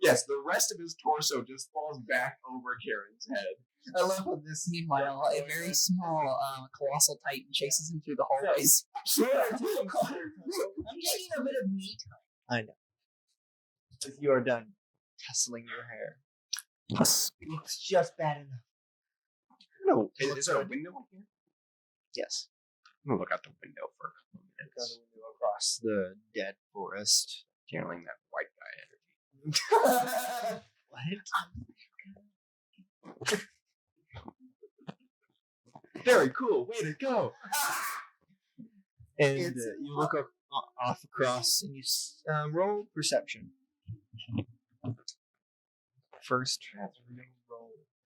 Yes, the rest of his torso just falls back over Karen's head. I love how this. Meanwhile, a very small, colossal titan chases him through the hallways. I'm getting a bit of meat. I know. If you are done tussling your hair, looks just bad enough. No, is there a window in here? Yes. I'm gonna look out the window for a couple of Look out minutes, the window across the dead forest. channeling that white guy energy. What? Very cool. Way to go. And It's you look off across and you roll perception. First roll.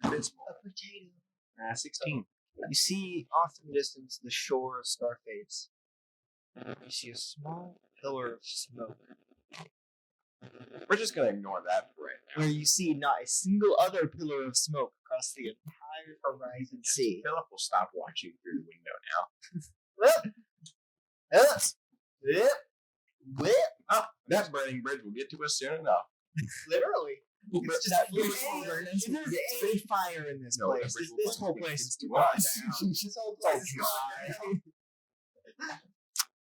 A potato. 16. You see off in the distance the shore of Skarfait. You see a small pillar of smoke We're just gonna ignore that for right now. where you see not a single other pillar of smoke across the entire horizon sea. Philip will stop watching through the window now. Oh, that burning bridge will get to us soon enough. Literally. It's just That fluid there's governance. a fire in this No, place. the bridge will This whole finally place get is to gone us. down. This whole place is gone.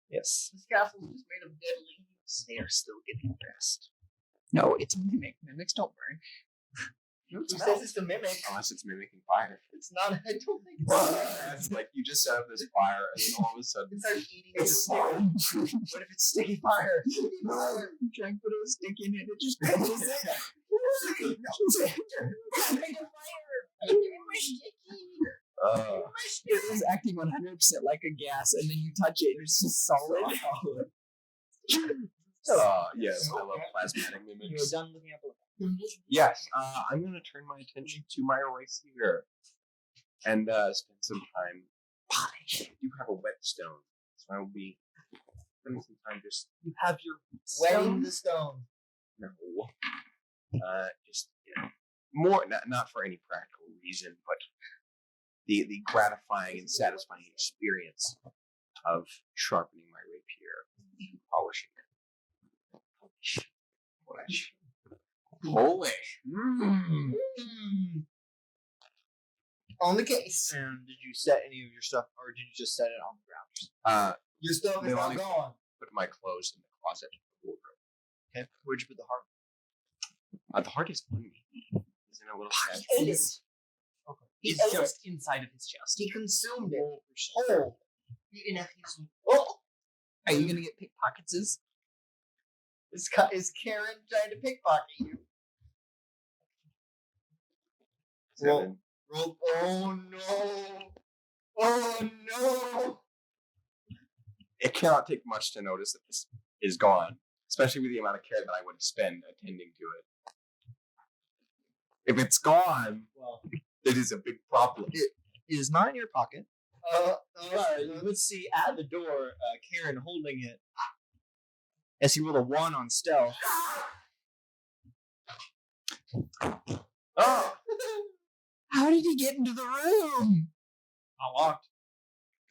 Yes. This castle's just made of dead leaves. They are still getting dressed. No, it's a mimic. Mimics don't burn. Who says it's a mimic? Unless it's mimicking fire. It's not. I don't think it's. It's like you just set up this fire, and then all of a sudden, It starts eating It's it. What if it's sticky fire? You try and put a stick in it, it just catches it. Make a fire. It was acting 100% like a gas, and then you touch it, and it's just solid. yes, I love plasmatic You're mimics. done looking at the window. Yes, I'm gonna turn my attention to my race here, and spend some time. I do have a whetstone, so I will be spending some time just You have your Wetting the stone. no, just more not for any practical reason, but the gratifying and satisfying experience of sharpening my rapier, polishing it. Polish. On the case. And did you set any of your stuff, or did you just set it on the ground? Your stuff They is not only- gone. Put my clothes in the closet. Okay. Where'd you put the harp? The heart is on me. Is in a little He statue. ate it. It's ate it. just inside of his chest. He consumed it. Whole. Oh! Are you gonna get pickpockets? Is Karen trying to pickpocket you? 7. Roll. Oh no! Oh no! It cannot take much to notice that this is gone, especially with the amount of care that I would spend attending to it. If it's gone, Well, it is a big problem. it is not in your pocket. Alright. Let's see at the door, Karen holding it. As he rolled a 1 on stealth. Oh, How did he get into the room? unlocked.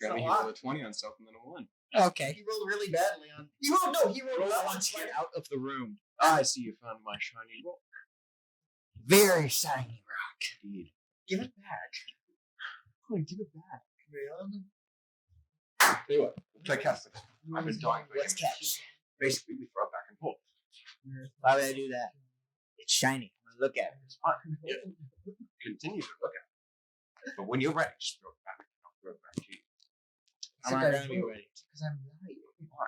So Apparently he rolled a 20 on stealth and then a 1. Okay. He rolled really badly on. He rolled Roll well 1 on to get Karen. out of the room. I see you found my shiny rock. Very shiny rock. Indeed. Give it back. Give it back. Tell you what, try cast it. I've been dying. Let's catch. Basically, we throw it back and forth. Why would I do that? It's shiny. I'm gonna look at it. It's fine. Yeah. Continue to look at it. But when you're ready, just throw it back. I'll throw it back to you. I'm not gonna be ready. Because I'm right. Why?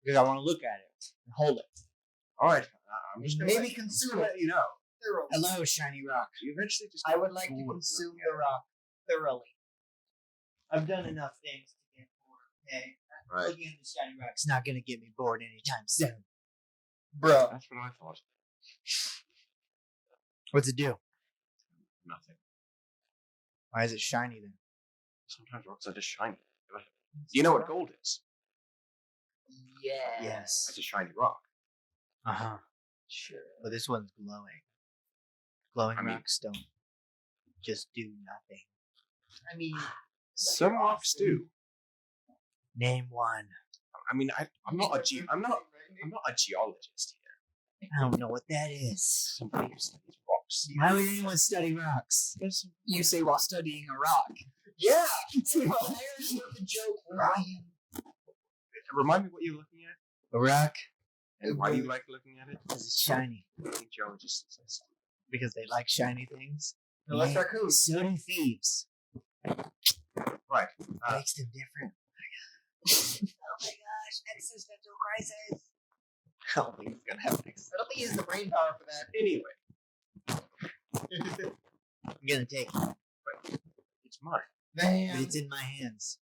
Because I want to look at it and hold it. Alright, I'm just gonna Maybe let- consume let it. you know. Thoroughly. Hello, shiny rock. You eventually just I would like to Ooh, consume look the at it. rock thoroughly. I've done enough things to get bored. Okay. Right. Looking at the shiny rock's not gonna get me bored anytime soon. Bro. That's what I thought. What's it do? Nothing. Why is it shiny then? Sometimes rocks are just shiny. You know what gold is? Yeah. Yes. It's a shiny rock. Uh huh. Sure. But this one's glowing. Glowing I mean- rocks don't just do nothing. I mean, Some rocks do. Name one. I mean, I'm not a geologist here. I don't know what that is. Somebody who studies rocks. Why would anyone study rocks? You say while studying a rock. Yeah. the joke. Remind me what you're looking at, A rock and why do you like looking at it? because it's shiny. I think Joe just says Because they like shiny things. They like Yeah, raccoons. So do thieves. right. Makes them different. Oh my gosh, existential crisis. Oh, he's gonna have next. I don't think he has the brain power for that. Anyway, I'm gonna take it. it's mine. But it's in my hands.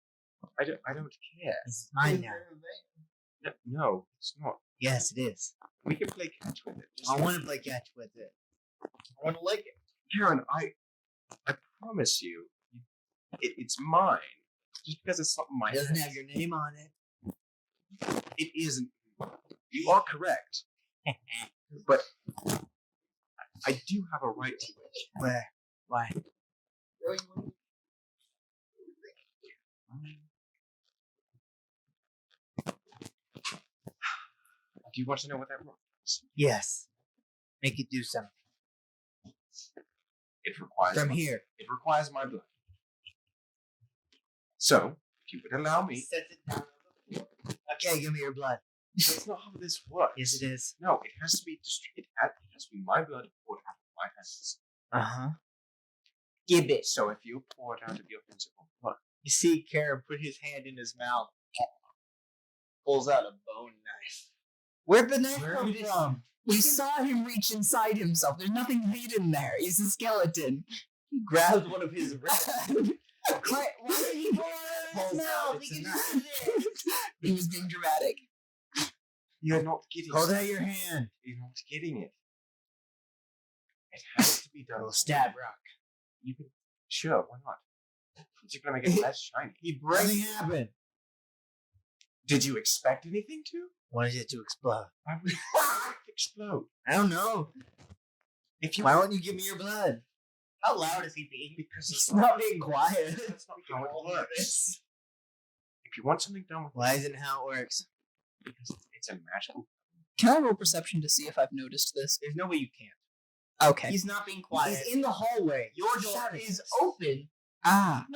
I don't care. It's mine now. No, it's not. Yes, it is. We can play catch with it. Just I want to play catch with it. I want to like it. Karen, I promise you, it's mine. Just because it's something It my doesn't have your name on it. It isn't. You are correct, but I do have a right to it. Where? Why? Do you want to know what that is? Yes. Make it do something. It requires From here. It requires my blood. So, if you would allow me, Set it down. Okay, give me your blood. that's not how this works. Yes, it is. No, it has to be it has to be my blood poured out of my hands. Uh-huh. Give it. So if you pour it out of your hands, it won't work. You see Karen put his hand in his mouth. Pulls out a bone knife. Where'd the knife come from? We saw him reach inside himself. There's nothing meat in there. He's a skeleton. He grabs one of his ribs. Why did he pour it out of his mouth? It's He a can knife. do this. He was being dramatic. You're not getting Hold out your hand. You're not getting it. It has to be done. Little stab rock. You can sure, why not? It's just gonna make it less shiny. Nothing happened. Did you expect anything to? Wanted it to explode. Why would it explode? I don't know. If you Why won't you give me your blood? How loud is he being? because He's not being quiet. that's not how it works. If you want something done with Why isn't how it works? because it's a magical. Can I roll perception to see if I've noticed this? There's no way you can't. Okay. He's not being quiet. He's in the hallway. Your door Shut is it. open.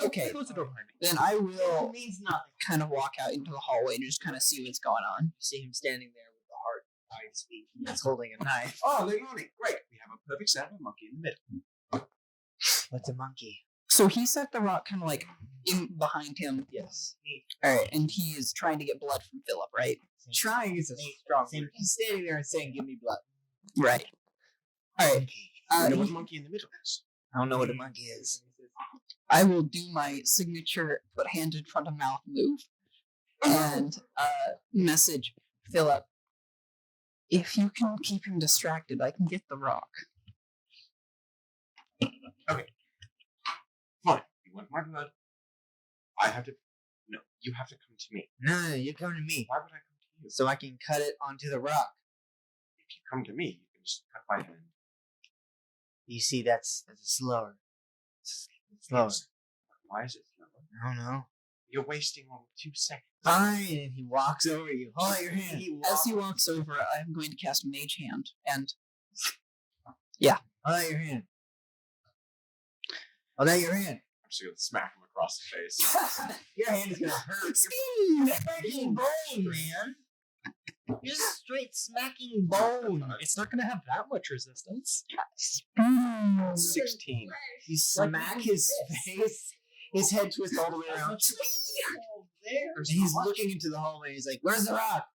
Okay. Close the door behind me. Then I It will means nothing. kind of walk out into the hallway and just kind of see what's going on. You see him standing there with the heart eye speak. He's holding a knife. Oh, Leilani, great. We have a perfect sound of a monkey in the middle. What's a monkey? So he set the rock kind of like in behind him. Yes. All right, and he is trying to get blood from Philip, right? Trying is a strong word. He's standing there and saying, "Give me blood." Right. All right. You know what he- monkey in the middle is? I don't know what a monkey is. I will do my signature put hand in front of mouth move and message Philip. If you can keep him distracted, I can get the rock. Fine. You want my blood? I have to. No, you have to come to me. No, you come to me Why would I come to you? so I can cut it onto the rock. If you come to me, you can just cut my hand. You see, that's slower. It's slower. Why is it slower? I don't know. You're wasting all 2 seconds. Fine, and he walks over you. Hold out your hand. As he walks over, I'm going to cast Mage Hand, and Hold out your hand. Hold out your hand. I'm just gonna smack him across the face. Your hand is gonna hurt. You're smacking bone, man. You're just straight smacking bone. It's not going to have that much resistance. 16. You smack his face. His head twists all the way around. And he's looking into the hallway. He's like, "Where's the rock?"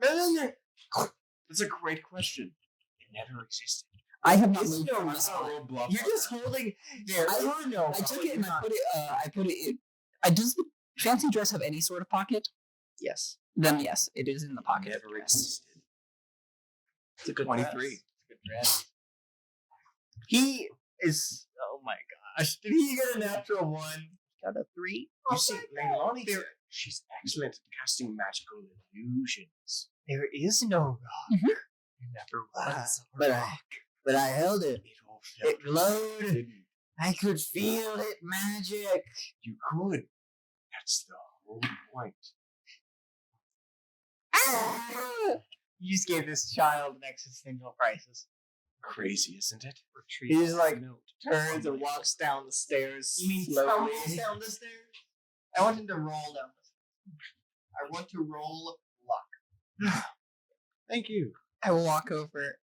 That's a great question. It never existed. I have not It's moved no from this rock. spot. You're just holding there. I don't know. I took it and I put it. I put it. Does the fancy dress have any sort of pocket? Yes. Then yes, it is in the pocket. of the Never dress. existed. It's a good 23. dress. It's a good dress. He is. Oh my gosh! Did he get a natural 1? Got a 3. You see, Leilani here, she's excellent at casting magical illusions. There is no rock. Mhm. There never was. But I held it. It all felt It glowed. hidden. I could feel it magic. You could. That's the whole point. You just gave this child an existential crisis. Crazy, isn't it? He just like turns and walks down the stairs. You mean slowly. tumbles down the stairs? I want him to roll down the stairs. I want to roll luck. Thank you. I will walk over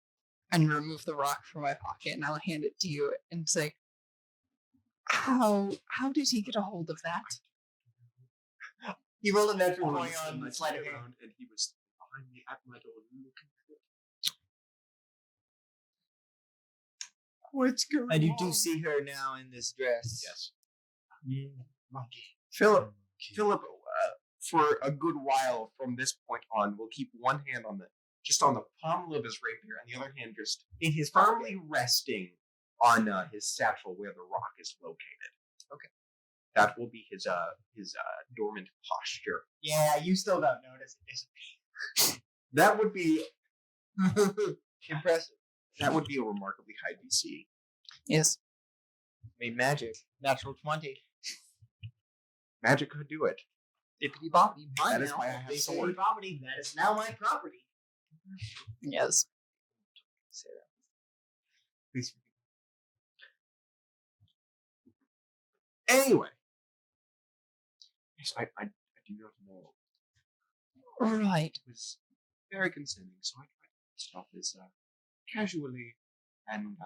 and remove the rock from my pocket, and I'll hand it to you and say, "How did he get a hold of that?" He rolled a natural 20 on sleight of hand. around, and he was behind me at my door looking at it. What's going And you on? do see her now in this dress. Yes. Monkey. Philip, for a good while from this point on, will keep one hand on the pommel of his rapier, and the other hand just In his firmly resting on his satchel where the rock is located. Okay. That will be his dormant posture. Yeah, you still don't notice it. That would be Impressive. that would be a remarkably high DC. Yes. Made magic. Natural 20. Magic could do it. Bippity boppity, mine That is now. why I have Bippity sword. boppity, that is now my property. Yes. Say that. Please. Anyway. Yes, I do not know. Right. It was very concerning, so I tried to stop as casually and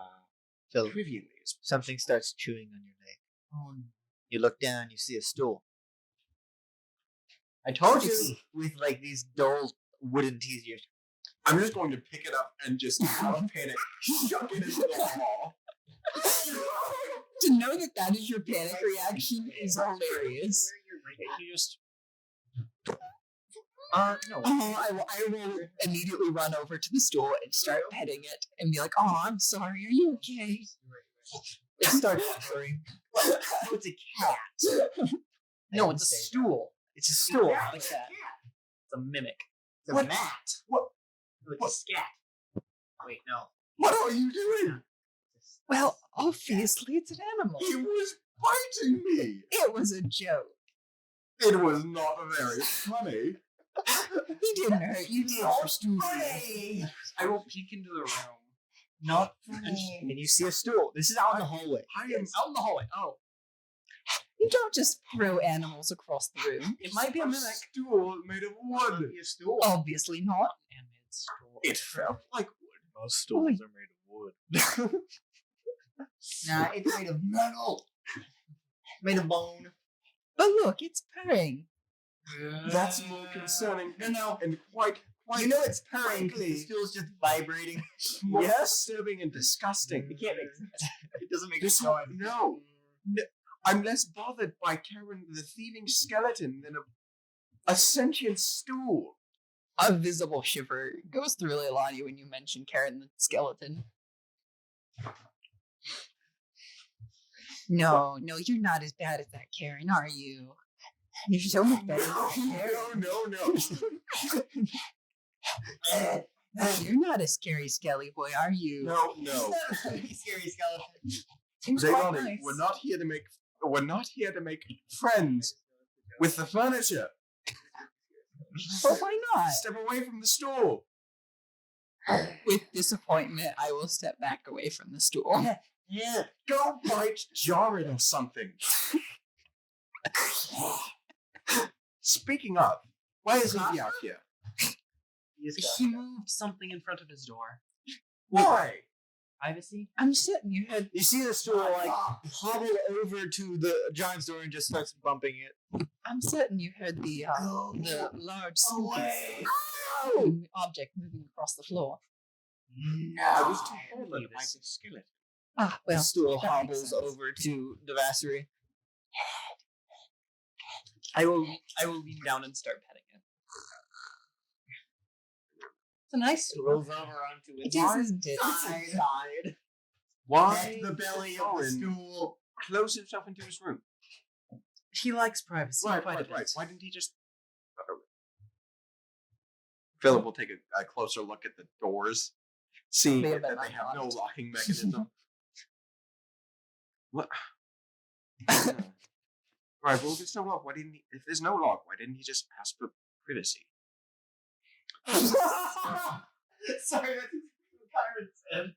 Philip, trivially as something starts chewing on your leg. Oh, no. You look down, you see a stool. I told It's you. with like these dull wooden teeth. I'm just going to pick it up and just out of panic chuck it into the wall. To know that is your panic reaction is hilarious. You just. No. I will immediately run over to the stool and start petting it and be like, "Oh, I'm sorry. Are you okay?" It starts purring. Oh, it's a cat. No, it's a stool. It's a stool. Yeah, like that. It's a mimic. It's a What? mat. What? Like What? a scat. Wait, no. What are you doing? Well, obviously it's an animal. He was biting me. It was a joke. It was not very funny. He didn't hurt you, did you? Hey! I will peek into the room. Not funny. And you see a stool. This is out in the hallway. I am Out in the hallway. Oh, You don't just throw animals across the room. it might be a a mimic. stool made of wood. Your stool. Obviously not. And it's stool. It felt like wood. Most stools are made of wood. Nah, it's made of metal. Made of bone. But look, it's purring. That's more concerning. No. And quite You know it's purring. frankly, The stool's just vibrating. more disturbing and disgusting. It can't make sense. It doesn't make This sense. one, no. I'm less bothered by Karen the thieving skeleton than a sentient stool. A visible shiver goes through Leilani when you mention Karen the skeleton. No, you're not as bad as that, Karen, are you? You're so much better than Karen. No. You're not a scary skelly boy, are you? No. Scary skeleton. Seems quite Leilani, nice. we're not here to make friends with the furniture. Well, why not? Step away from the stool. With disappointment, I will step back away from the stool. Yeah. Go bite Jared or something. Speaking of, why is he out here? He moved something in front of his door. Why? Privacy? I'm sitting here. You see the stool like hobble over to the giant's door and just starts bumping it. I'm certain you heard the large Away. object moving across the floor. I was too bothered by the skeleton. Ah, The well, stool that makes hobbles sense. over to the vassery. I will lean down and start petting it. It's a nice It rolls over onto It its is, isn't it? side. Why The belly of the Jared stool. close himself into his room? He likes privacy. Right. quite a bit. Why didn't he just? Philip will take a closer look at the doors, seeing May that have been they have no unlocked. locking mechanism. What? Right. Well, if there's no lock, why didn't he? If there's no lock, why didn't he just ask for privacy? Sorry, that's what Kyron said.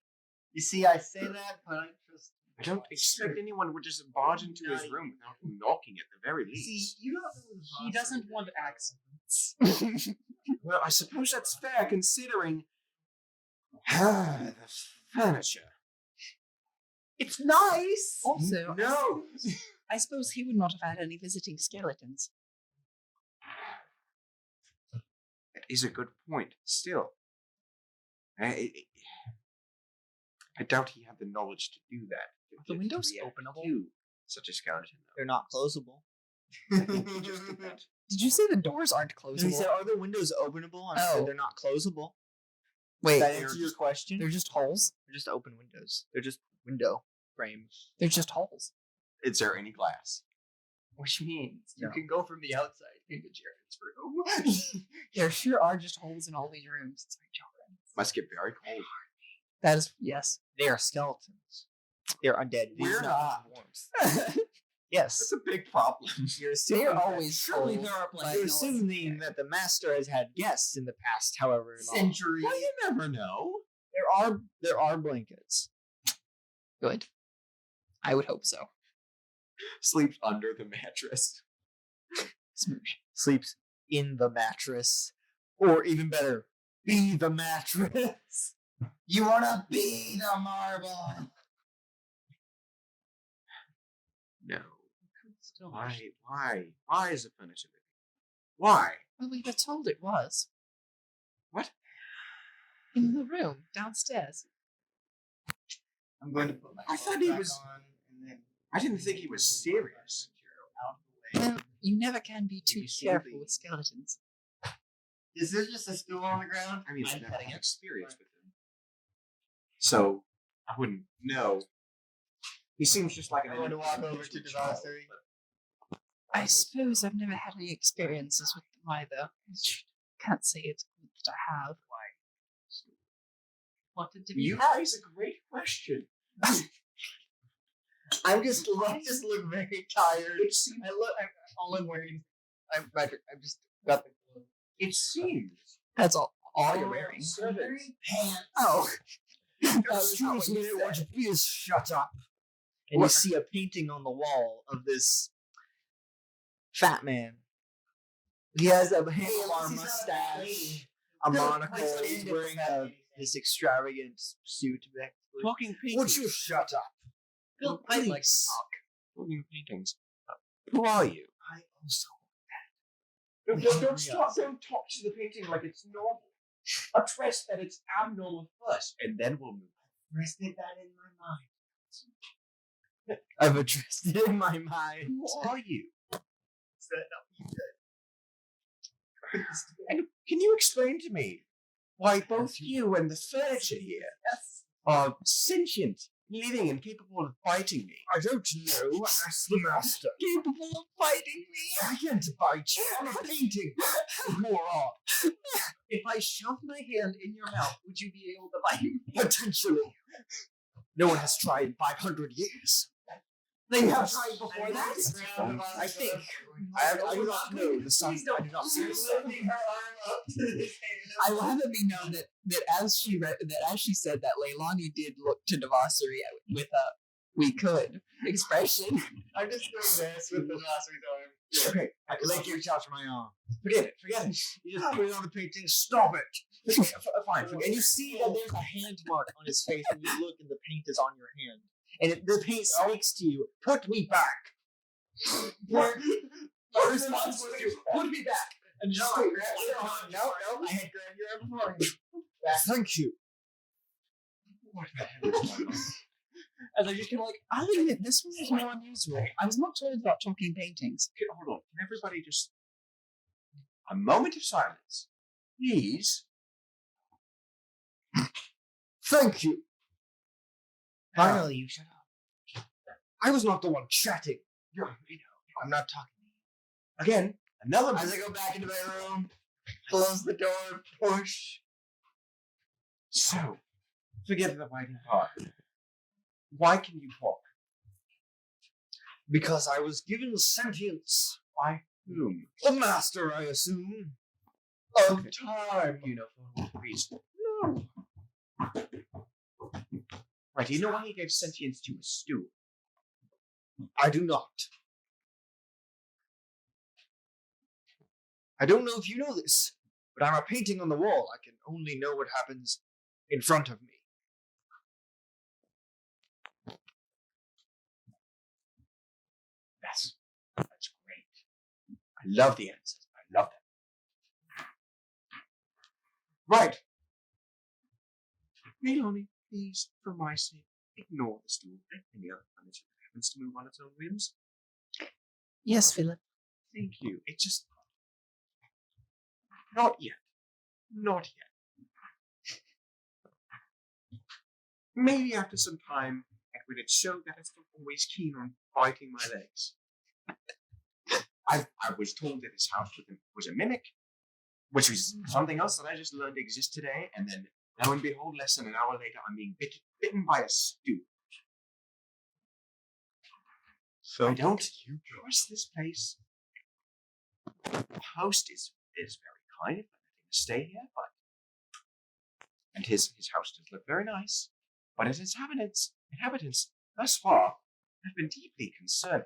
You see, I say that, but I just. I don't expect anyone would just barge into his room without knocking at the very See, least. you don't know He doesn't want accidents. Well, I suppose that's fair considering the furniture. It's nice. Also, No. I suppose he would not have had any visiting skeletons. That is a good point. Still, I doubt he had the knowledge to do that. The To window's react openable. to such a skeleton. They're not closable. I think he just did that. Did you say the doors aren't He closable? said, "Are the windows openable?" And I Oh. said, "They're not closable." Wait, Does that they're answer your question? just holes. They're just open windows. They're just window frames. They're just holes. Is there any glass? Which means No. you can go from the outside into Jared's room. There sure are just holes in all these rooms. It's like children. Must get very cold. That is yes. They are skeletons. They're undead. They do We're not need warmth. Yes. That's a big problem. You're They assuming are that- always Surely holes. there are but plenty You're of assuming that the master has had guests in the past, however long. centuries. Well, you never know. There are blankets. Good. I would hope so. Sleeps under the mattress. Smoosh. Sleeps in the mattress, or even better, be the mattress. You wanna be the marble? No. Still Why is the furniture living? Why? Well, we were told it was. What? In the room downstairs. I'm going to put my I thought clothes he back was- on and then I didn't think he was serious. out of the way. Well, you never can be too You see careful the- with skeletons. Is there just a stool on the ground? I mean, I've I'm never petting had it. experience with him. So, I wouldn't know. He seems just like an I want to walk over to innocent child, Devassery. but I suppose I've never had any experiences with them either. I can't say it's good that I have. wanted to be. You raise a great question. I just look very tired. All I'm wearing. I'm just got the clothes. It seems. That's all you're wearing. Servants. Pants. Oh. Excuse me, would you please shut up? And you see a painting on the wall of this fat man. He has a handlebar mustache, a monocle. He's wearing this extravagant suit. Talking paintings. Would you shut up? Bill might like to Please. talk. Talking paintings. Who are you? I also. Don't stop. Don't talk to the painting like it's normal. Address that it's abnormal first, and then we'll move. Rested that in my mind. I've addressed it in my mind. Who are you? Is that not And can you explain to me why both you and the furniture here are sentient, living, and capable of fighting me? I don't know. Ask the master. Capable of fighting me. I can't bite you. I'm a painting. Moron. If I shoved my hand in your mouth, would you be able to bite me? Potentially. No one has tried in 500 years. They have tried before that. I think. I do not know. The sun. I do not see the sun. lifting her arm up to his hand. I will have it be known that as she said that, Leilani did look to Devassery with a "we could" expression. I'm just doing this with the Devassery's arm. Okay, I like you touch my arm. forget it. You just put it on the painting. Stop it. Fine. And you see that there's a hand mark on his face when you look and the paint is on your hand. And the paint speaks to you. Put me back. My response was to put me back. And No, just grab your arm. No, I had grabbed your arm before you. thank you. And I just kind of like, I'll admit this was more unusual. I was not told about talking paintings. Okay, hold on. Can everybody just a moment of silence, please? Thank you. Finally, you shut up. I was not the one chatting. I'm not talking. Again, another. As I go back into my room, close the door, push. So, forget the fighting part. Why can you talk? Because I was given sentience. By whom? The master, I assume. of time. You know, for what reason? No. Right, do you know why he gave sentience to a stool? I do not. I don't know if you know this, but I'm a painting on the wall. I can only know what happens in front of me. That's great. I love the answers. I love them. Right. Leilani, please, for my sake, ignore the stool and any other furniture that happens to move on its own whims. Yes, Philip. Thank you. It just... Not yet. Not yet. Maybe after some time, when it showed that it's not always keen on biting my legs. I was told that his house was a mimic, which was something else that I just learned exists today, and then lo and behold, less than an hour later, I'm being bitten by a stooge. So I don't trust this place. The host is very kind, if I'm letting us stay here, and his house does look very nice, but its inhabitants thus far have been deeply concerned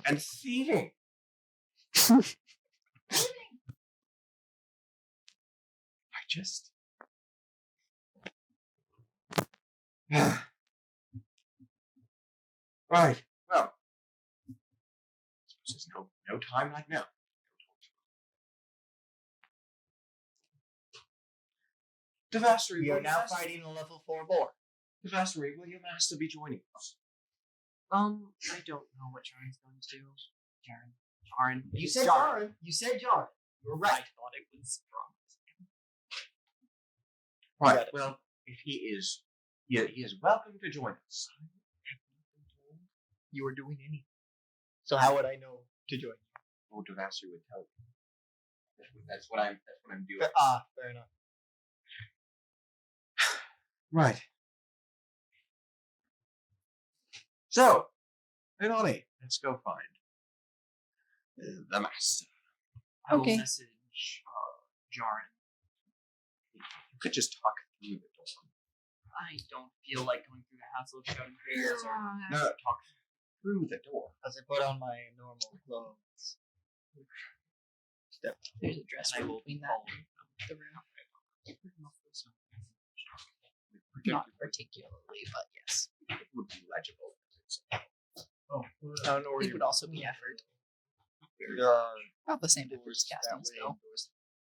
and thieving. I just... Right, well, I suppose there's no time like now. Devassery, We are now fighting a level 4 boar. Devassery, will your master be joining us? I don't know what Jaren's going to do. Jaren. You said Jaren. Jaren. You said Jaren. You're I right. thought it was wrong. Right, Got it. well, if he is welcome to join us. You were doing anything. So how would I know to join you? Or Devassery would tell you. That's what I'm doing. Fair enough. Right. So, Leilani, let's go find the master. I will Okay. message Jaren. You could just talk through the door. I don't feel like going through the hassle of shouting prayers or No, talk through the door. As I put on my normal clothes. There's a dress and I room will between that follow and the room. It Not particularly, but yes. would be legible. Oh, I don't know where It would also be effort. There are About the same effort doors as casting that way, spell.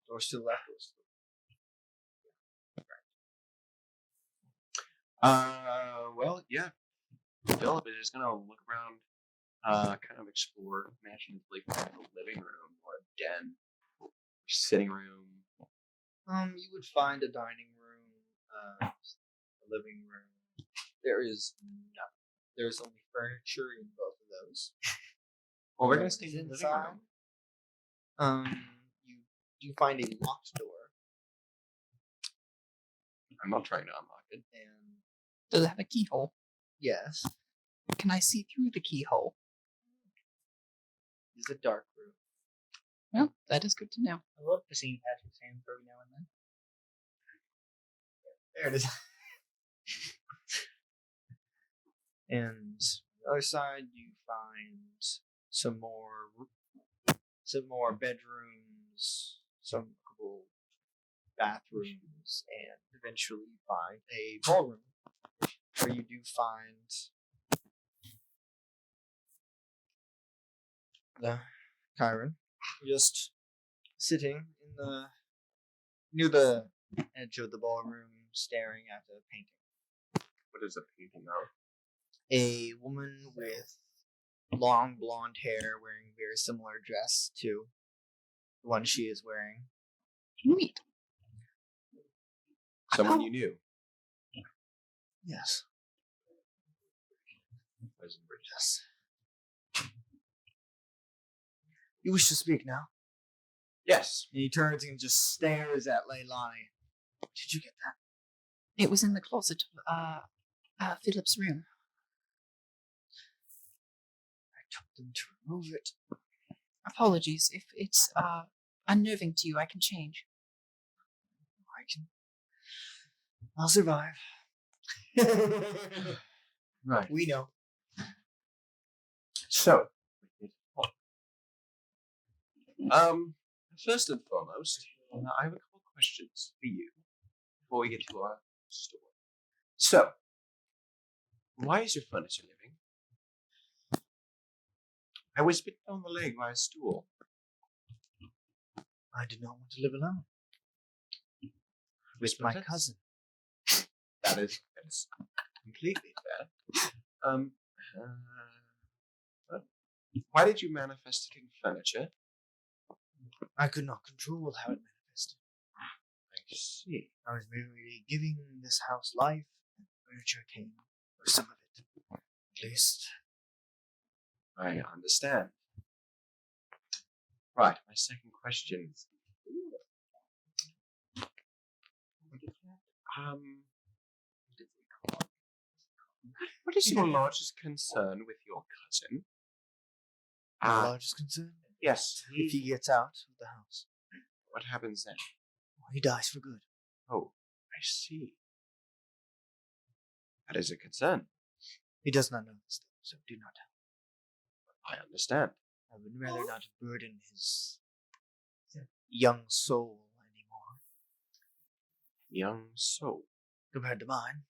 doors to the left, doors to the Well, yeah. Philip is just gonna look around, kind of explore, imagine like a living room or a den, sitting room. You would find a dining room, a living room. There is nothing. There's only furniture in both of those. Well, we're No gonna one stay is in the living inside. room. You do find a locked door, I'm not trying to unlock it. and Does it have a keyhole? yes, Can I see through the keyhole? it's a dark room. Well, that is good to know. I love to see Patrick's hand every now and then. There it is. And on the other side, you find some more bedrooms, some couple bathrooms, and eventually you find a ballroom where you do find the Chiron just sitting near the edge of the ballroom, staring at a painting. What is a painting of? A woman with long blonde hair wearing a very similar dress to the one she is wearing. Neat. Someone you knew. Yes. Yes. You wish to speak now? Yes. And he turns and just stares at Leilani. Did you get that? It was in the closet of Philip's room. I told them to remove it. Apologies if it's unnerving to you, I can change. I'll survive. Right. We know. So, first and foremost, I have a couple questions for you before we get to our story. So, why is your furniture living? I was bitten on the leg by a stool. I did not want to live alone. With my cousin. That is completely fair. Why did you manifest it in furniture? I could not control how it manifested. I see. I was merely giving this house life, and furniture came, or some of it, at least. I understand. Right, my second question. What is your largest concern with your cousin? My largest concern? Yes. If he gets out of the house, What happens then? he dies for good. Oh, I see. That is a concern. He does not know this, so do not tell. I understand. I would rather not burden his young soul anymore Young soul. compared to mine.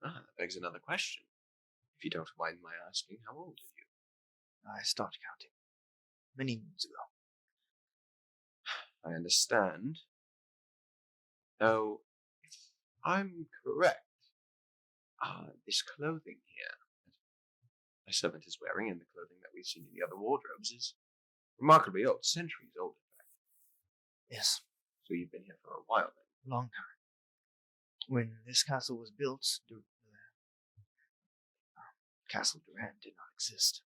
That begs another question. If you don't mind my asking, how old are you? I stopped counting many moons ago. I understand. Though, if I'm correct, this clothing here that my servant is wearing and the clothing that we've seen in the other wardrobes is remarkably old, centuries old, in fact. Yes, So you've been here for a while then. long time. When this castle was built, the Castle Durand did not exist.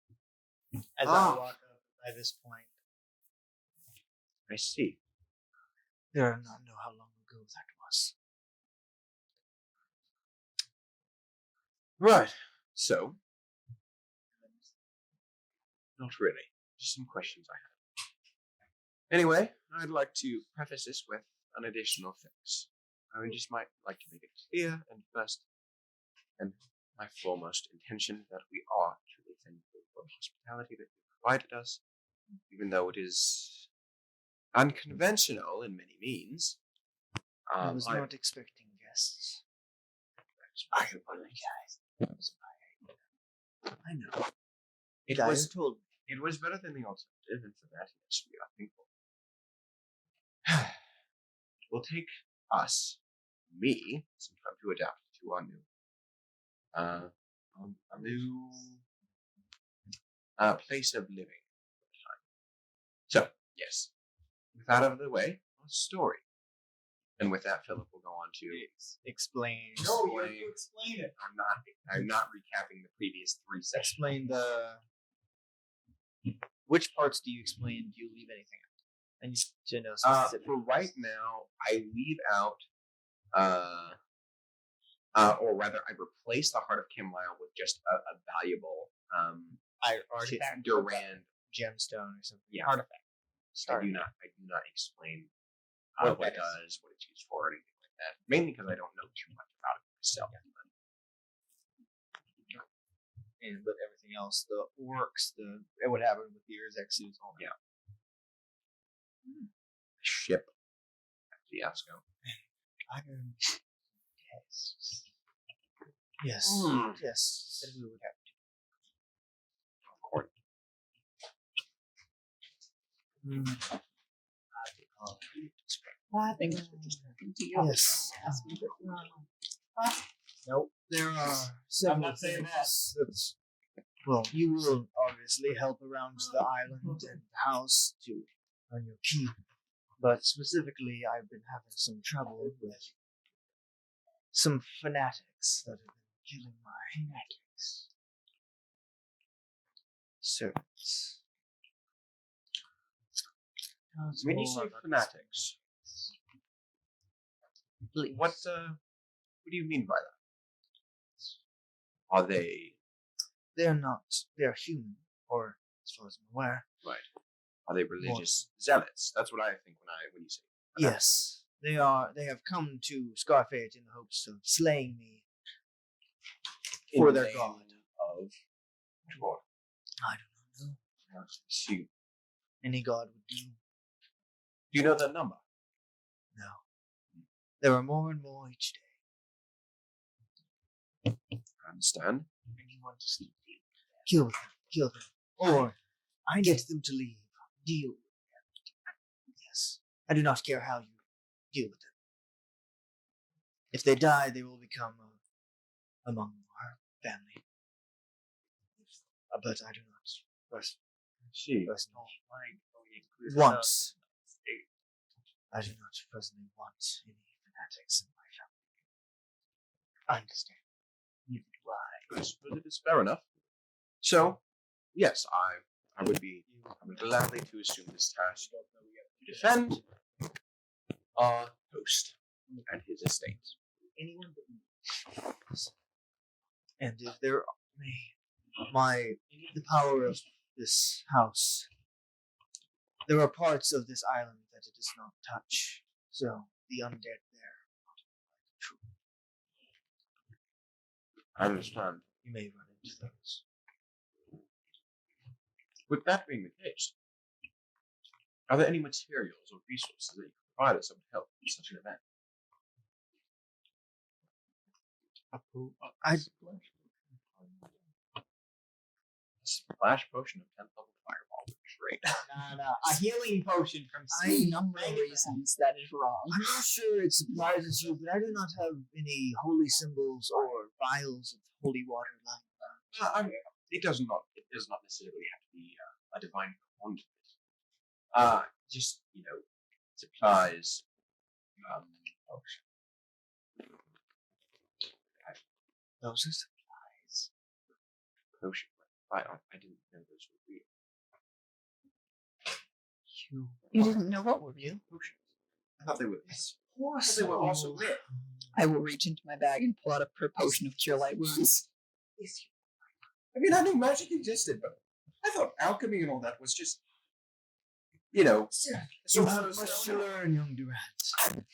As I walk up by this point, I see. there are not know how long ago that was. Right. So, not really. Just some questions I had. Anyway, I'd like to preface this with an additional fix. I just might like to make it clear and first and my foremost intention that we are truly thankful for the hospitality that you provided us, even though it is unconventional in many means. I was not expecting guests. I apologize. I know. It Dyer was told me. It was better than the alternative, and for that, yes, we are thankful. It will take me, some time to adapt to our new place of living. So, yes, with that out of the way, our story. And with that, Philip will go on to Explain. explain it. I'm not recapping the previous 3 sessions. Explain the. Which parts do you explain? Do you leave anything out? I need to know specifically. For right now, I leave out, or rather, I replace the Heart of Kamlisle with just a valuable Artifact. Durand Gemstone or something. Yeah. Artifact. I do not explain what it does, what it's used for, or anything like that. Mainly because I don't know too much about it myself. But everything else, the orcs, what happened with the Urzexus, all that. Yeah. Ship. Fiasco. Iron tests. Yes. Yes. Then we would have to. Of course. I think we're just talking to you. Yes. Asking for Nope. There are several not saying things that. Well, you will obviously help around the island and the house to earn your keep. But specifically, I've been having some trouble with some fanatics that have been killing my servants. When you say fanatics, what do you mean by that? Are they They're not. They're human, or as far as I'm aware. right? Are they religious zealots? That's what I think when you say. Yes, they are. They have come to Skarfait in the hopes of slaying me for their god. Of what? I do not know. Shoot. Any god would do. Do you know the number? No. There are more and more each day. I understand. And you want to sleep. Kill them. Kill them. Or I get them to leave. Deal with them. Yes. I do not care how you deal with them. If they die, they will become among our family. But I do not personally want. I do not personally want any fanatics in my family. I understand. Neither do I. I suppose it is fair enough. So, yes, I would gladly to assume this task to defend our host and his estate. Anyone but me. And if there the power of this house, there are parts of this island that it does not touch. So the undead there are not true. I understand. You may run into those. With that being the case, are there any materials or resources that you can provide us that would help in such an event? Splash potion of 10th level fireball would be great. No. A healing potion from For a number of reasons, that is wrong. I'm not sure it surprises you, but I do not have any holy symbols or vials of holy water lying around. It does not necessarily have to be a divine conduit. Just supplies. Those are supplies. Potion. I didn't know those were real. You didn't know what were you? Potions. I thought they were. They were also real. I will reach into my bag and pull out a potion of cure light wounds. I mean, I knew magic existed, but I thought alchemy and all that was just, You have much to learn, young Durant.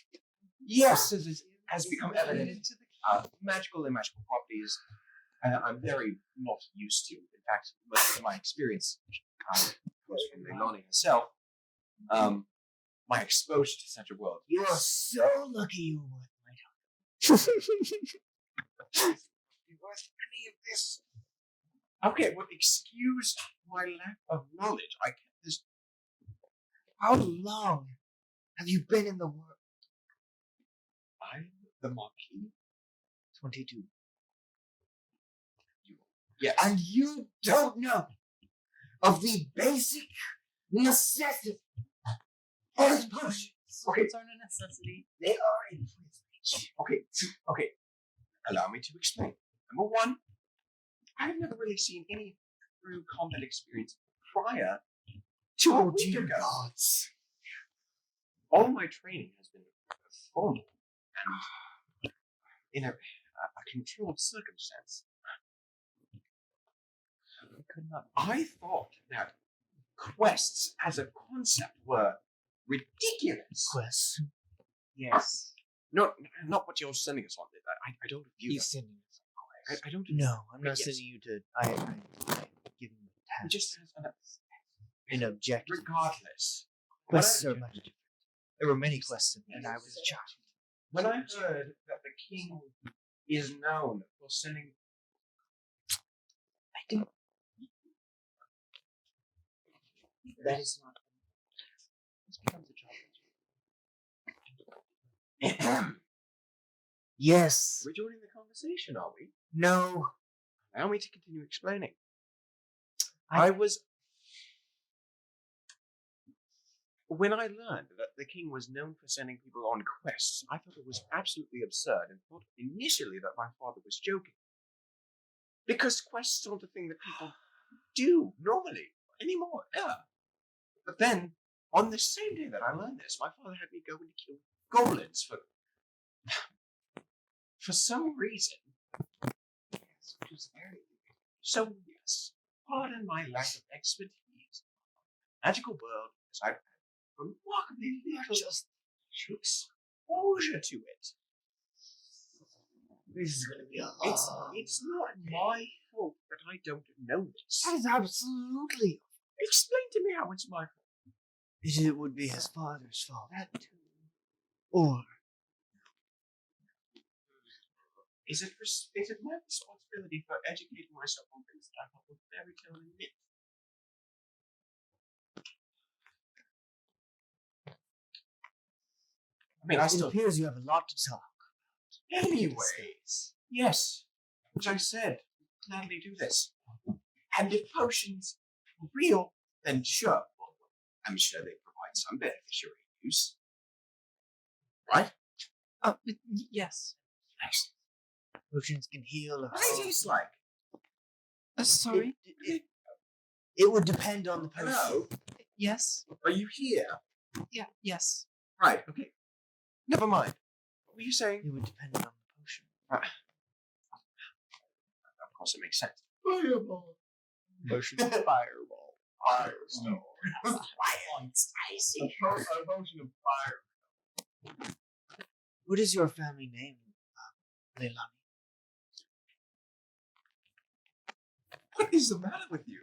Yes, as it has become evident, magical and magical properties, I'm very not used to. In fact, most of my experience comes from Leilani herself. My exposure to such a world. You are so lucky you were worth my time. Worth any of this. Okay, well, excuse my lack of knowledge. I can't. How long have you been in the world? I'm the Marquis. 22. Yes. And you don't know of the basic necessity of potions. Okay. It's aren't a necessity. They are a privilege. Okay. Allow me to explain. Number one, I've never really seen any true combat experience prior to a week dear ago. gods. All my training has been formal and in a controlled circumstance. I thought that quests as a concept were ridiculous. Quests. Yes. No, not what you're sending us on. I don't view He's that. sending us a quest. I don't. No, I'm not Yes. sending you to. I give you a It task. just has An objective. regardless. Quests are much different. There were many quests when I was a child. When I heard that the king is known for sending, I didn't. That is not. This becomes a job. Yes. we're joining the conversation, are we? No. Allow me to continue explaining. When I learned that the king was known for sending people on quests, I thought it was absolutely absurd and thought initially that my father was joking. Because quests aren't a thing that people do normally anymore, ever. But then, on the same day that I learned this, my father had me go and kill goblins for some reason. Yes, which was very weird. So yes, pardon my lack of expertise. magical world because I've had remarkably little exposure to it. This is gonna be a lot. It's not my fault that I don't know this. That is absolutely. Explain to me how it's my fault. It would be his father's fault. That too. Or Is it my responsibility for educating myself on things that I thought were fairy tale and myth? I mean, I it still. appears you have a lot to talk. Anyways, yes, which I said, gladly do this. And if potions are real, then sure. Well, I'm sure they provide some beneficiary use. Right? Yes. Nice. Potions can heal. What do they taste like? Sorry. It would depend on the potion. Hello? Yes. Are you here? Yeah. Yes. Right, okay. Never mind. What were you saying? It would depend on the potion. Of course, it makes sense. Fireball. Potion. Fireball. Firestorm. Spicy. A potion of fire. What is your family name, Leilani? What is the matter with you?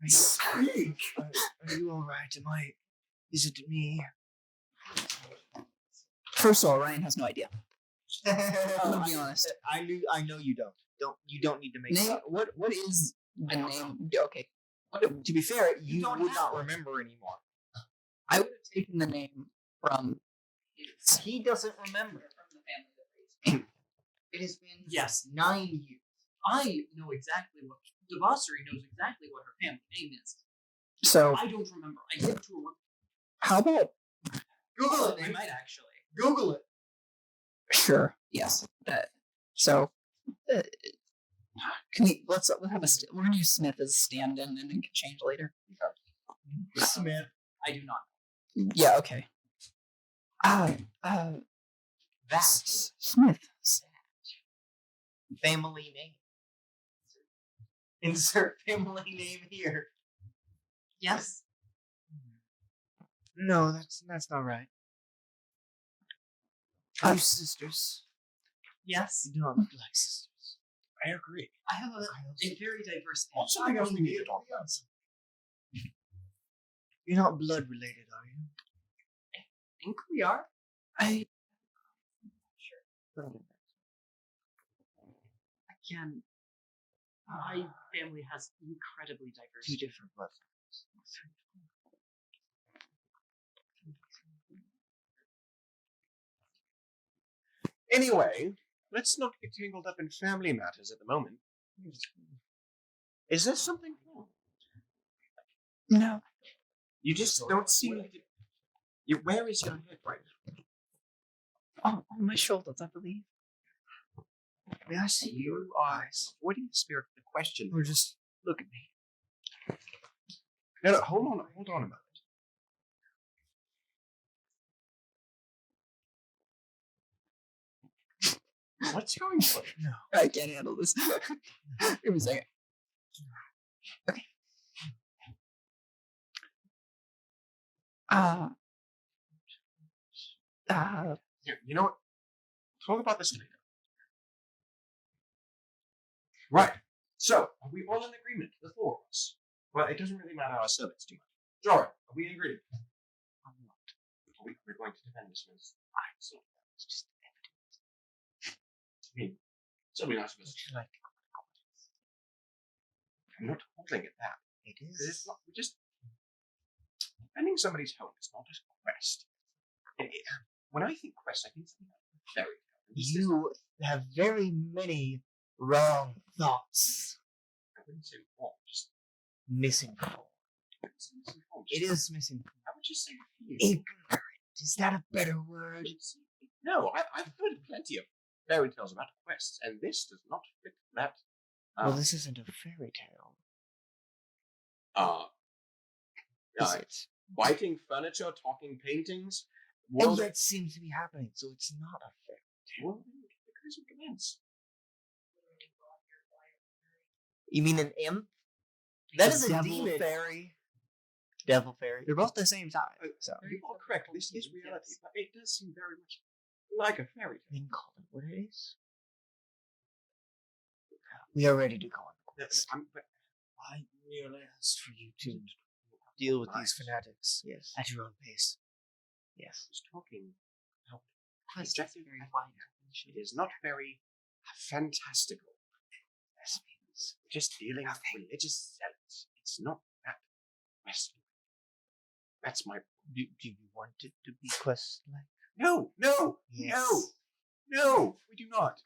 Speak! Are you alright? Is it me? First of all, Ryan has no idea. To be honest. I know you don't. You don't need to make Name. up. What is the name? Okay. To be fair, you don't would have not one. remember anymore. I would have taken the name from. He doesn't remember. From the family that raised me. It has been Yes. 9 years. I know exactly what Devassery knows exactly what her family name is. So I don't remember. I give it to her one. how about Google it. I might actually. Google it. sure? Yes. So can we let's have we're gonna use Smith as a stand-in and then can change later. Smith. I do not. Yeah. Okay. Smith. Family name. Insert family name here. Yes. No, that's not right. Are you sisters? Yes. You do not look like sisters. I agree. I have a very diverse What's something else we need to talk about? You're not blood related, are you? I think we are. Again, my family has incredibly diverse. Two different blood. Anyway, let's not get tangled up in family matters at the moment. Is there something wrong? No. You just don't seem to... Where is your head right now? Oh, on my shoulders, I believe. May I see your You are eyes? avoiding the spirit of the question. Or just look at me. No, hold on a moment. What's going on? No. I can't handle this. Give me a second. Okay. Here, you know what? Talk about this later. Right. So, are we all in agreement, the four of us? Well, it doesn't really matter our service too much. Joran, are we in agreement? I'm not. We're going to defend this man's lives. It's just evidence. I mean, so we're not supposed to like. I'm not holding it that. It Because is. it's not. We're just defending somebody's home. It's not a quest. When I think quest, I think something like fairy tale. You have very many wrong thoughts. I wouldn't say wrong, just Misinformed. misinformed. It is misinformed. I would just say Ignorant. Is that a better word? No, I've heard plenty of fairy tales about quests, and this does not fit that. Well, this isn't a fairy tale. Is it? Biting furniture, talking paintings. And Well, yet seems to be happening, so it's not a fairy tale. well, the crazy commence. You mean an imp? That That is is a a devil demon. fairy. Devil fairy. They're both the same size. So You are correct. This is reality, but it does seem very much like a fairy tale. then call it what it is. We are ready to go on the Yes, quest. but I merely asked for you to deal with these Right. fanatics Yes. at your own pace. yes, I was talking about Quest is objective very and wide. it is not very fantastical. This means just dealing with religious zealots. It's not that Western. That's my Do you want it to be quest-like? no, Yes. no. We do not.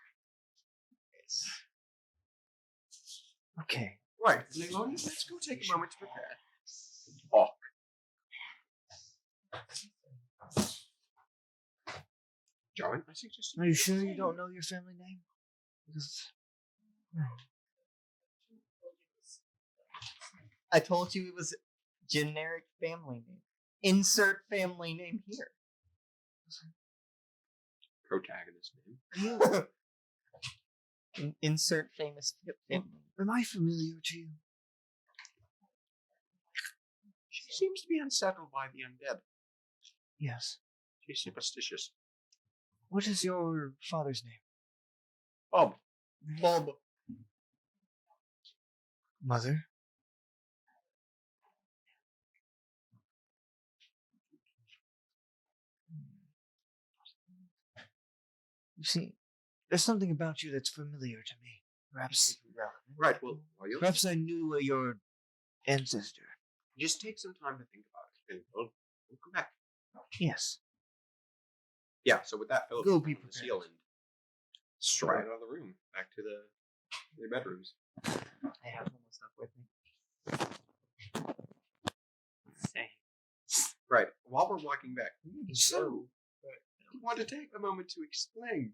Okay. Right, Leilani, let's go take a moment to prepare. Oh. John, I suggest Are you sure you don't know your family name? Because I told you it was generic family name. Insert family name here. protagonist name. Insert famous family. am I familiar to you? She seems to be unsettled by the undead. Yes. She's superstitious. What is your father's name? Bob. Bob. Mother? You see, there's something about you that's familiar to me. Perhaps Right, well, are you? perhaps I knew your ancestor. Just take some time to think about it, and we'll come back. Yes. Yeah, so with that, Philip Go will be the seal and stride out of the room, back to their bedrooms. I have all my stuff with me. Say. Right, while we're walking back, so I want to take a moment to explain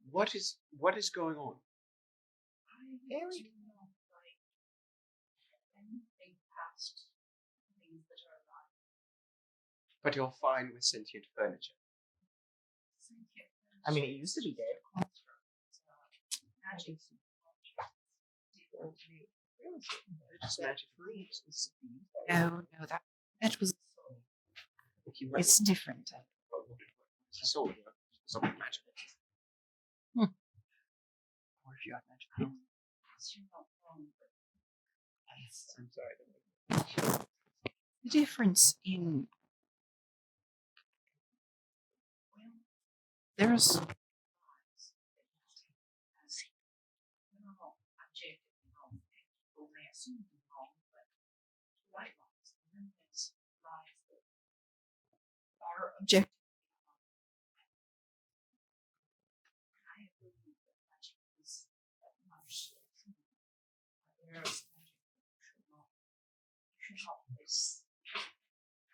what is going on. Very. But you're fine with sentient furniture. I mean, it used to be dead. Just magic free. No, that was. It's different. So, something magic. Or if you have magic. I'm sorry. The difference in there's our objective.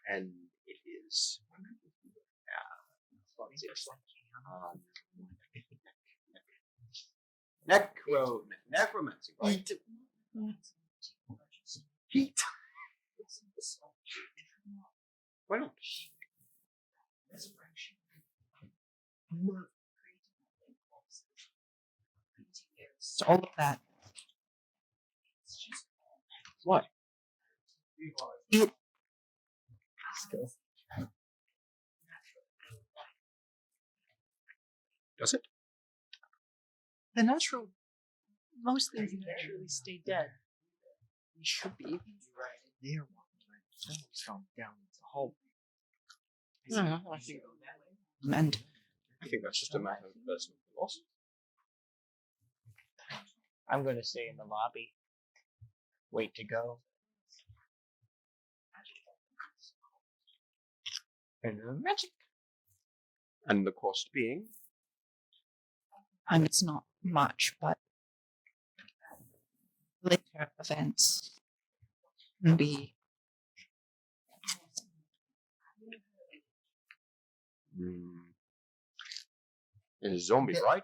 And it is. Necromancy. Right? Heat. Why not? So all of that. What? It Does it? the natural most things naturally stay dead. It should be. They are walking by themselves from down the hall. And I think that's just a matter of personal philosophy. I'm going to stay in the lobby. Wait to go. And magic. And the cost being? it's not much, but later events can be It's a zombie, right?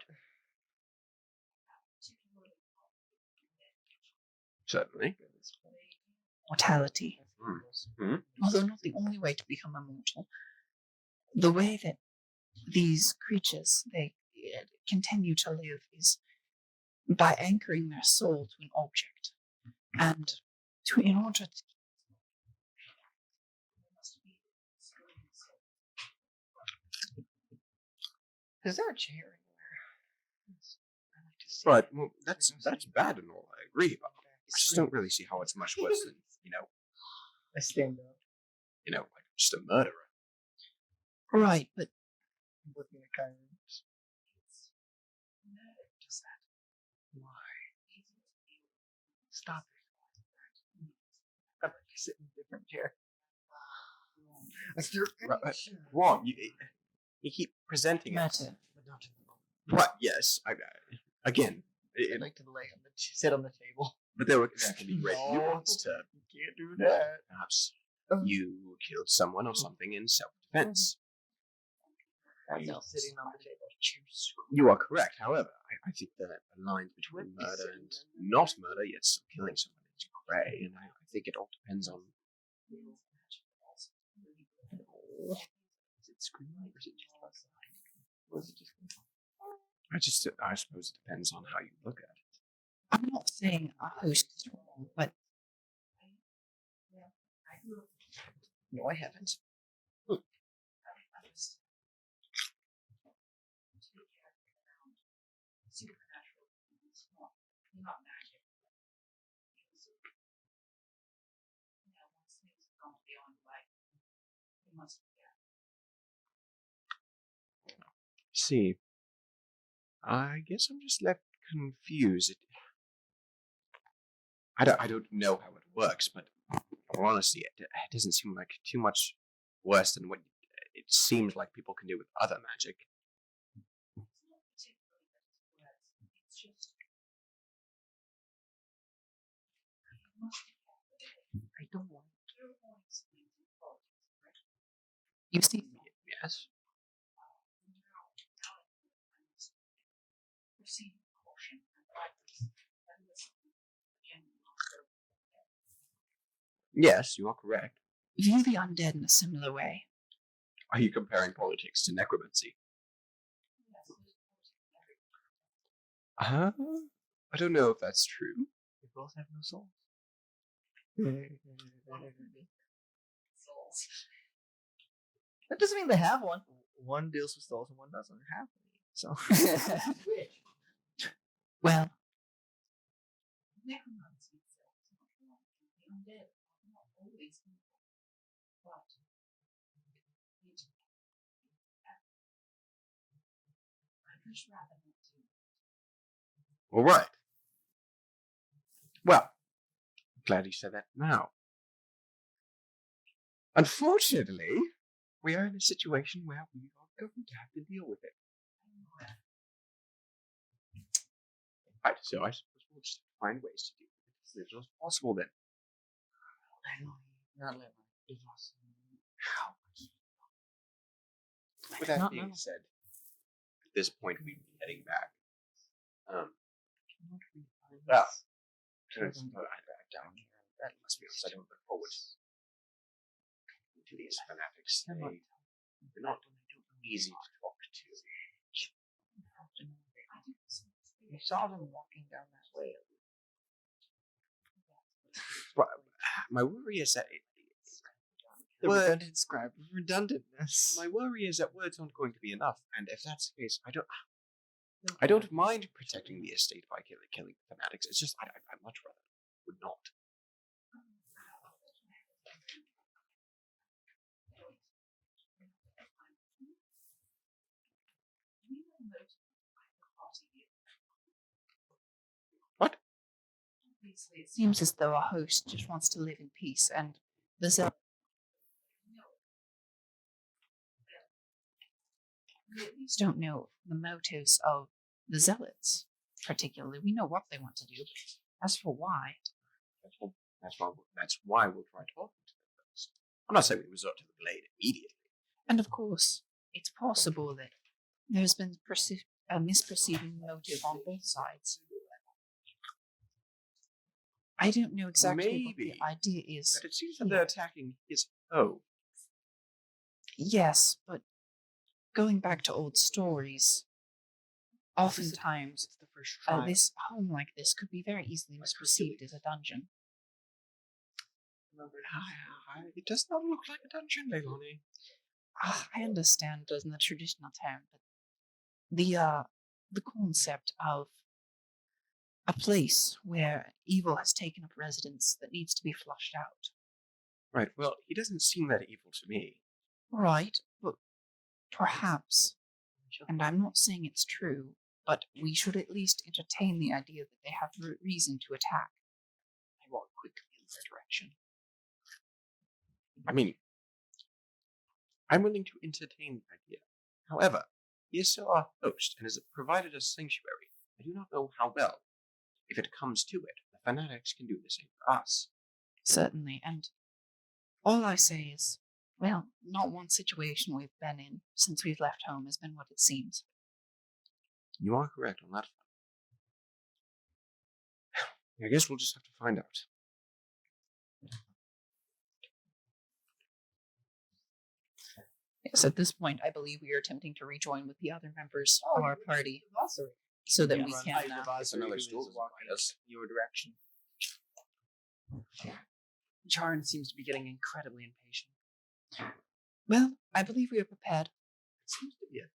Certainly. mortality. Although not the only way to become immortal. The way that these creatures they continue to live is by anchoring their soul to an object. And in order to Is there a chair anywhere? But well, that's bad and all. I agree, but I just don't really see how it's much worse than I stand up. Like just a murderer. right, but I'm looking at Kyrie. Stop it. I'd like to sit in a different chair. Is there any chair? Wrong. You keep presenting it. matter. What? Yes. Again. I'd like to sit on the table. But there can be great No. nuance to You can't do that. perhaps you killed someone or something in self-defense. Sitting on the table. You are correct. However, I think that the lines between murder and not murder, yet still killing someone, is grey, and I think it all depends on. Is it screaming or is it just outside? Or is it just? I suppose it depends on how you look at it. I'm not saying a host is wrong, but No, I haven't. See, I guess I'm just left confused. I don't know how it works, but honestly, it doesn't seem like too much worse than what it seems like people can do with other magic. I don't want you see, Yes. Yes, you are correct. view the undead in a similar way. Are you comparing politics to necromancy? I don't know if that's true. They both have no souls. That doesn't mean they have one. One deals with souls and one doesn't have any. So Well, All right. Well, I'm glad you said that now. Unfortunately, we are in a situation where we are going to have to deal with it. Right, so I suppose we'll just find ways to deal with it as little as possible then. With that Not being now. said, at this point we'd be heading back. Well, down here. That must be honest, I don't look forward to these fanatics. They're not easy to talk to. you saw them walking down that way. But my worry is that The redundant scribe of redundantness. my worry is that words aren't going to be enough, and if that's the case, I don't mind protecting the estate by killing fanatics. It's just I much rather would not. What? it seems as though our host just wants to live in peace, and the zealot. We at least don't know the motives of the zealots, particularly. We know what they want to do. As for why, That's why we'll try talking to them first. I'm not saying we resort to the blade immediately. and of course, it's possible that there's been a misperceiving motive on both sides. I don't know exactly what Maybe. the idea is. But it seems that they're attacking his home. Yes, but going back to old stories, oftentimes It's the first trial. this home like this could be very easily misperceived as a dungeon. It does not look like a dungeon, Leilani. I understand it in the traditional term, but the concept of a place where evil has taken up residence that needs to be flushed out. Right, well, he doesn't seem that evil to me. Right, but perhaps, and I'm not saying it's true, but we should at least entertain the idea that they have reason to attack. I walk quickly in their direction. I mean, I'm willing to entertain the idea. However, he is still our host and has provided us sanctuary. I do not know how well. If it comes to it, the fanatics can do the same for us. Certainly, and all I say is, well, not one situation we've been in since we've left home has been what it seems. You are correct on that front. I guess we'll just have to find out. Yes, at this point, I believe we are attempting to rejoin with the other members of our party so that we can. It's another stool to behind us. Your direction. Jaren seems to be getting incredibly impatient. Well, I believe we are prepared. Seems to be it.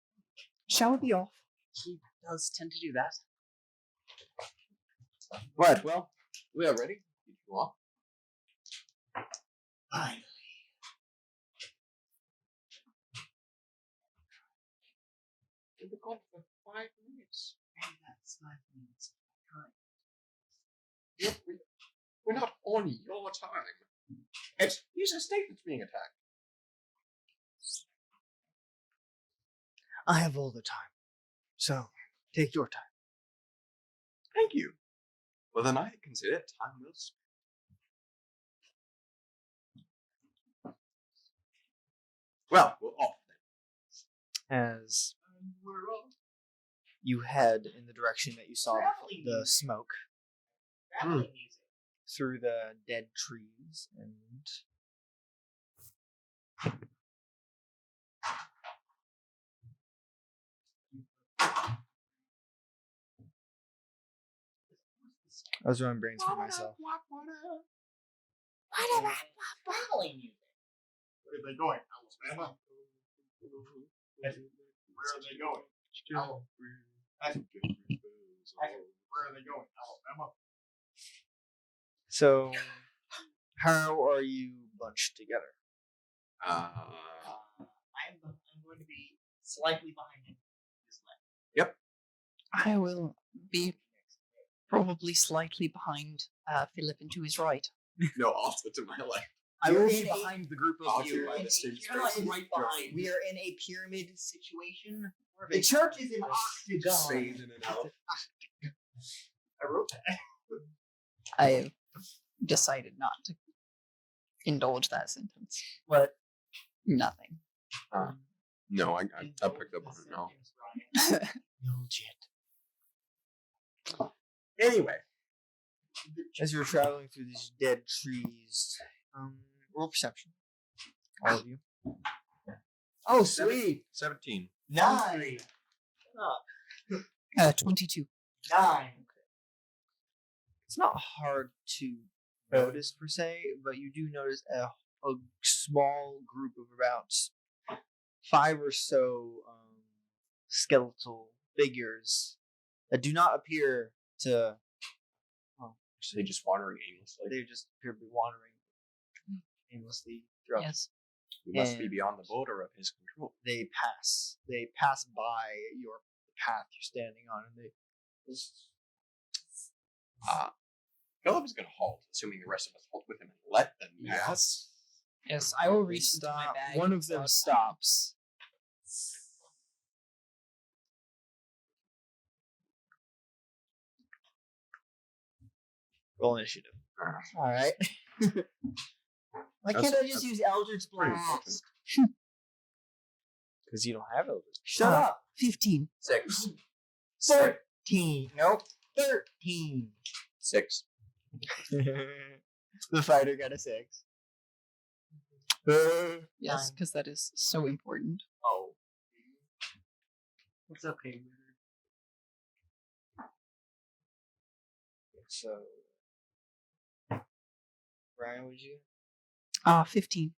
Shall we be off? He does tend to do that. Right, well, we are ready. You are. Finally. We've been gone for 5 minutes. And that's 5 minutes. Yep, we're not on your time. It's his estate that's being attacked. I have all the time. So, take your time. Thank you. Well, then I consider it time well spent. Well, we're off then. As you head in the direction that you saw the smoke through the dead trees and I was running brains for myself. Where are they going? Alabama? Where are they going? Where are they going? Alabama? So, how are you bunched together? I'm going to be slightly behind him. I will be probably slightly behind Philip and to his right. No, also to my left. I will You're be in a- behind the group Oh, of you're you. in and the same you're not space. right behind. We are in a pyramid situation. We're The church is an octagon. Fade in and out. I wrote that. I have decided not to indulge that sentence. What? Nothing. No, I picked up on it now. Indulge it. Anyway, As you're traveling through these dead trees, roll perception. All of you. Oh, sweet. 17. 9. 22. 9. It's not hard to notice per se, but you do notice a small group of about 5 or so skeletal figures that do not appear to. So they just wandering aimlessly. They just appear to be wandering aimlessly throughout. Yes. We must be And- beyond the border of his control. They pass. They pass by your path you're standing on, and they just Philip is going to halt, assuming the rest of us halt with him and let them pass. Yes, I will they reach into my stop. bag. One and of them pull out- stops. Roll initiative. All right. Why can't I just use Eldritch Pretty Blast? important. Because you don't have Eldritch. Shut up. 15. 6. 13. Nope. 13. 6. The fighter got a 6. Yes, because that is so important. Oh. It's okay. So, Brian, would you? 15.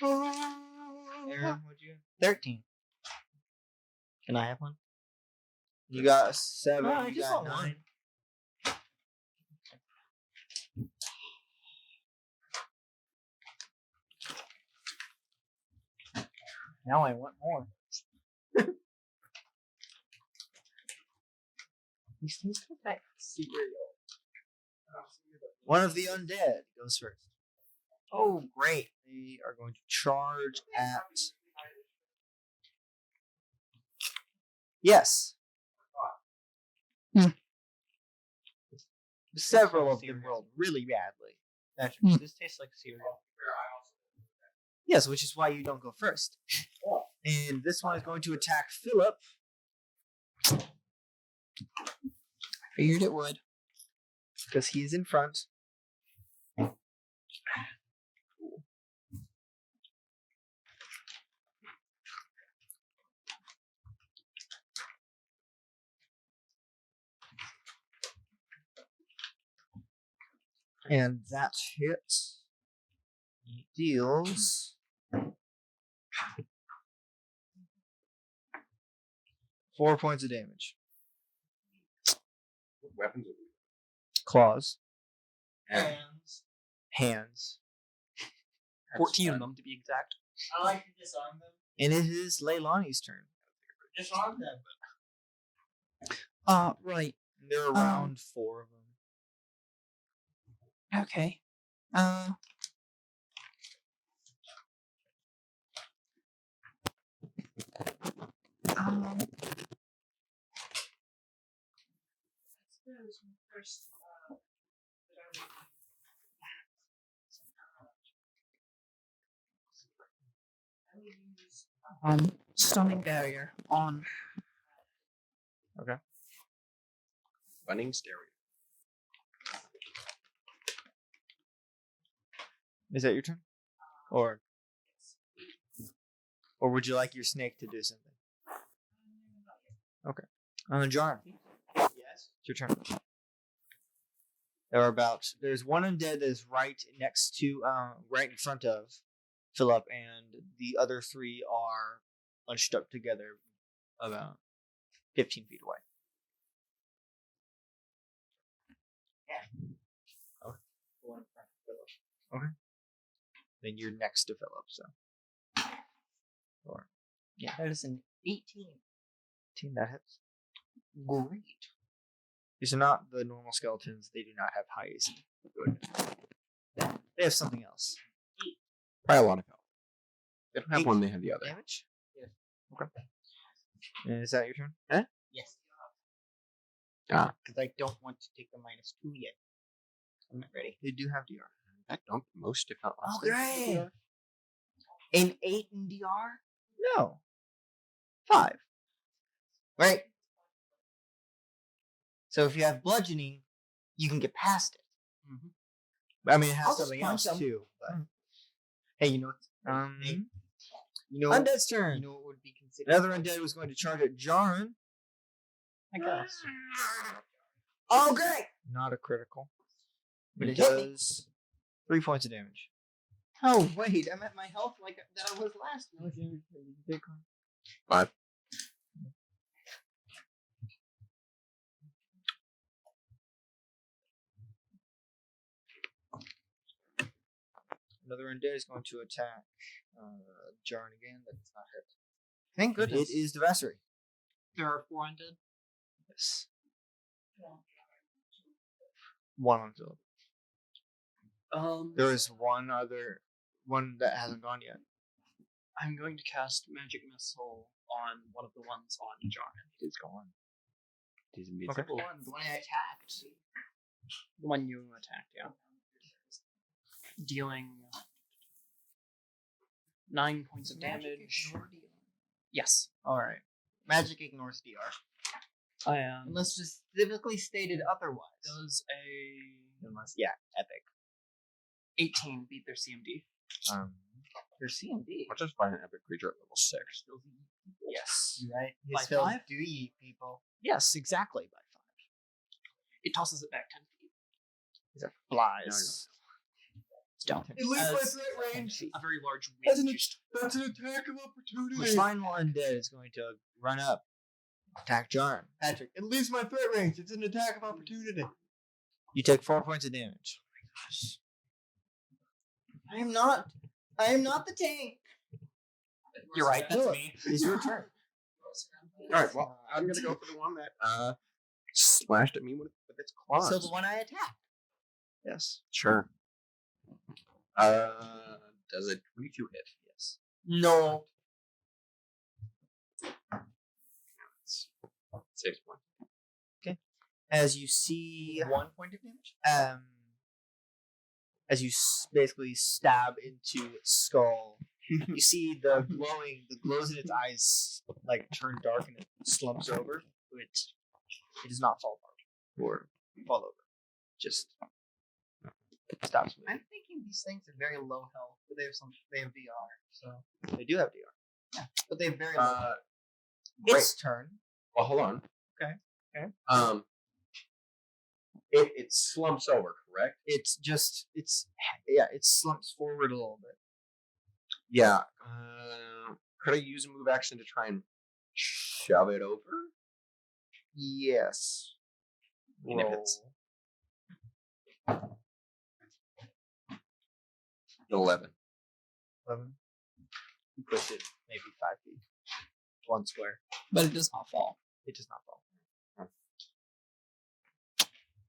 Aaron, would you? 13. Can I have one? You got a 7. I you just got want 9. Now I want more. These things come back. One of the undead goes first. Oh, great. They are going to charge at. Yes. Several of them rolled really badly. Actually, this tastes like cereal. Yes, which is why you don't go first. And this one is going to attack Philip. Figured it would. Because he's in front. And that hits. Deals 4 points of damage. What weapons are these? Claws. Hands. 14 of them to be exact. I like to disarm them. And it is Leilani's turn. Disarm them. Right. There are around 4 of them. Okay. Stunning barrier on. Running stereo. Is that your turn? Or would you like your snake to do something? Okay. John. Yes. It's your turn. There's one undead that is right next to, right in front of Philip, and the other 3 are bunched up together about 15 feet away. Okay. Then you're next to Philip, so. Or, That is an 18. 18, that hits. Great. These are not the normal skeletons. They do not have high AC. Good. They have something else. Probably a lot of health. They don't have 8 one, they have the other. damage? Yeah. Okay. And is that your turn? Yes. Ah. Because I don't want to take the -2 yet. I'm not ready. They do have DR. In fact, don't most, if not all. Oh, great. An 8 in DR? No. 5. Right. So if you have bludgeoning, you can get past it. I mean, it has I'll just something punch else them. too. But, Hey, you know what? you You know. Undead's turn. You know what would be considered? Another undead was going to charge at Jaren. I guess. Oh, great! Not a critical. But It it hit me. does 3 points of damage. Oh wait, I'm at my health like that I was last week. 5. Another undead is going to attack Jaren again. That does not hit. Thank goodness. It is Devassery. There are 4 undead. Yes. 1 on Philip. There is one that hasn't gone yet. I'm going to cast Magic Missile on one of the ones on Jarn. It is gone. It is Okay. invisible. The one I attacked. The one you attacked, yeah. Dealing 9 points of damage. Yes. Alright. Magic ignores DR. I am. Unless specifically stated otherwise. Does a Unless, yeah, epic. 18 beat their CMD? They're CMD. I'll just find an epic creature at level 6. Yes. You're right. By His spells 5? do eat people. Yes, exactly by 5. It tosses it back 10 feet. These are flies. Don't. It leaves my As threat range. A very large That's wind an, just that's an attack of opportunity. Which final undead is going to run up, attack Jarn. Patrick, it leaves my threat range. It's an attack of opportunity. You take 4 points of damage. I am not the tank. You're right, that's Look. me. It's your turn. Alright, well, I'm gonna go for the one that slashed at me with its claws. So the one I attacked. Yes. Sure. Does a 22 hit? Yes. No. 6 points. As you see, 1 point of damage. as you basically stab into its skull, you see the glows in its eyes like turn dark and it slumps over. It does not fall apart or fall over. Just stops moving. I'm thinking these things are very low health, but they have VR, so They do have DR. but they have very low health. Its turn. Well, hold on. Okay. It slumps over, correct? It slumps forward a little bit. Yeah. Could I use a move action to try and shove it over? Yes. And if it's 11. 11. You push it maybe 5 feet. 1 square. But it does not fall. It does not fall.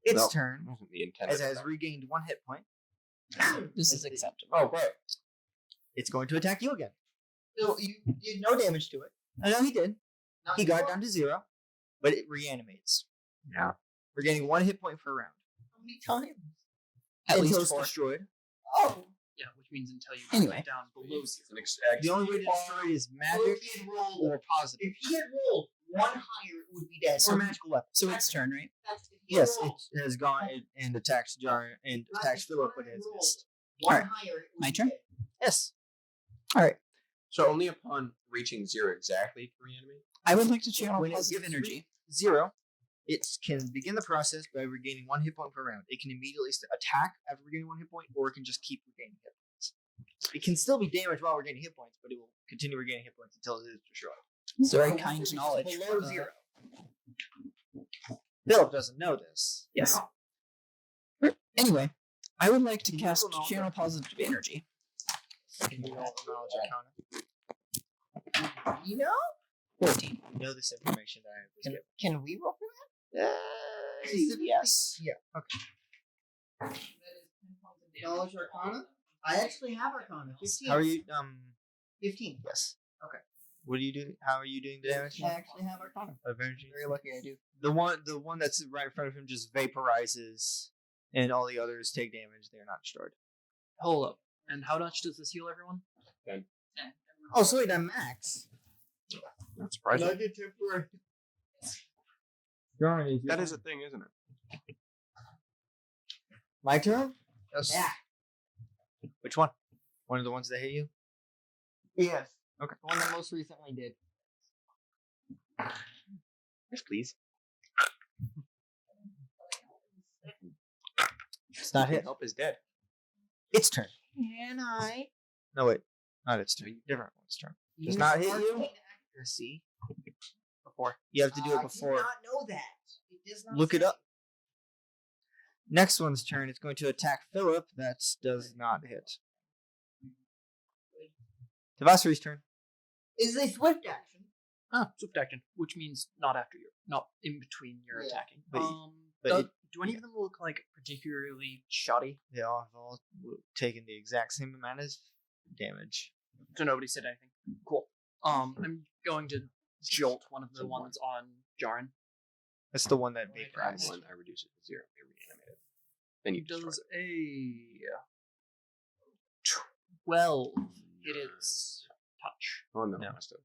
Its Nope. turn, Wasn't the intent. as it has regained 1 hit point. This is acceptable. Oh, great. It's going to attack you again. So you did no damage to it. I know he did. Not He got it before? down to 0, but it reanimates. Yeah. We're getting 1 hit point per round. How many times? At Until least it's 4. destroyed. Oh. Yeah, which means until you Anyway. get down below 0. It's an The only way to destroy it is magic If he had rolled, or positive. if he had rolled 1 higher, it would be dead. Or magical weapon. So it's turn, right? If he Yes, rolled it has gone and attacks Jar and attacks Philip, but it has missed. 1 Alright. higher, it would My be turn? dead. Yes. So only upon reaching 0 exactly to reanimate? I would like to channel When it positive gets energy. 0, it can begin the process by regaining 1 hit point per round. It can immediately attack after regaining 1 hit point, or it can just keep regaining hit points. It can still be damaged while regaining hit points, but it will continue regaining hit points until it is destroyed. It's very kind knowledge. Below 0. Philip doesn't know this. Yes. Anyway, I would like to Can you cast roll channel positive energy. Can you roll knowledge arcana? You know? 14. You know this information that I was given. Can we roll for that? Yes. Yeah. Okay. Knowledge Arcana? I actually have Arcana. 15. How are you? 15. Yes. Okay. What are you doing? How are you doing the damage? I actually have Arcana. Of energy? Very lucky I do. The one that's right in front of him just vaporizes, and all the others take damage. They are not destroyed. Hold up. And how much does this heal everyone? Oh, so wait, I'm max. Not surprising. temporary. That is a thing, isn't it? My turn. Yes. Yeah. Which one? One of the ones that hit you? Yes. Okay. The one that most recently did. Yes, please. It's not hit. Help is dead. Its turn. Can I? No, wait. Not its turn. Different one's turn. Does not hit you? Accuracy. Before. You have to do it I before. did not know that. It does not Look it say. up. Next one's turn. It's going to attack Philip. That does not hit. Tavasri's turn. Is a swift action. Swift action, which means not in between your Yeah. attacking. But Do any of them look like particularly shoddy? They all have all taken the exact same amount of damage. So nobody said anything. Cool. I'm going to jolt one of the ones on Jaren. That's the one that vaporized. One, I reduce it to 0. I reanimate it. Then you destroy Does a 12 hit its touch? it. Oh no, No. I must have.